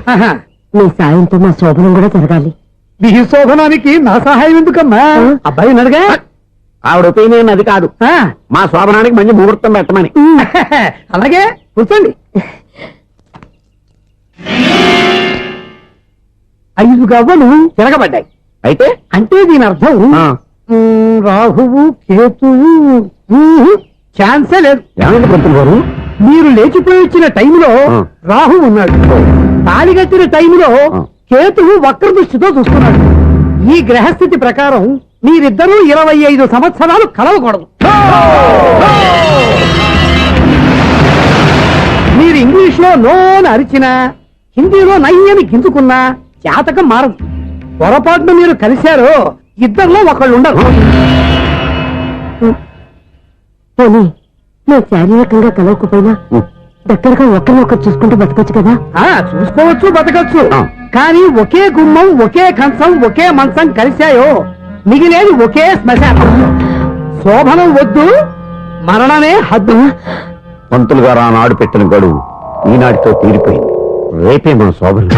మీ సాయంతో మా శోభనం కూడా జరగాలి. మీ శోభనానికి నా సహాయం ఎందుకమ్మా? అబ్బాయి ఉన్నాడుగా. ఆవిడ ఒపీనియన్ అది కాదు, మా శోభనానికి మంచి ముహూర్తం పెట్టమని. అలాగే కూర్చోండి. 5 గవ్వలు తిరగబడ్డాయి. అయితే అంటే దీని అర్థం రాహువు కేతువు ఛాన్సే లేదు. ఏమైంది పంతులు గారు? మీరు లేచిపోయి వచ్చిన టైంలో రాహు ఉన్నాడు. తాళిగట్టిన టైంలో కేతువు వక్ర దృష్టితో చూస్తున్నాడు. ఈ గ్రహస్థితి ప్రకారం మీరిద్దరూ 25 సంవత్సరాలు కలవకూడదు. మీరు ఇంగ్లీష్ లో నోని అరిచినా, హిందీలో నయ్యని గింజుకున్నా జాతకం మారదు. పొరపాటున మీరు కలిశారో ఇద్దరిలో ఒకళ్ళు ఉండరు. పోనీ నువ్వు శారీరకంగా కలవకపోయినా దగ్గరగా ఒకరినొకరు చూసుకుంటూ బతకొచ్చు కదా. చూసుకోవచ్చు, బతకచ్చు. కానీ ఒకే గుమ్మం, ఒకే కంచం, ఒకే మంచం కలిశాయో మిగిలేది ఒకే శ్మశానం. శోభనం వద్దు, మరణమే హద్దు. పంతులు గారు ఆనాడు పెట్టిన గడువు ఈనాటితో తీరిపోయింది. రేపే మన శోభనం.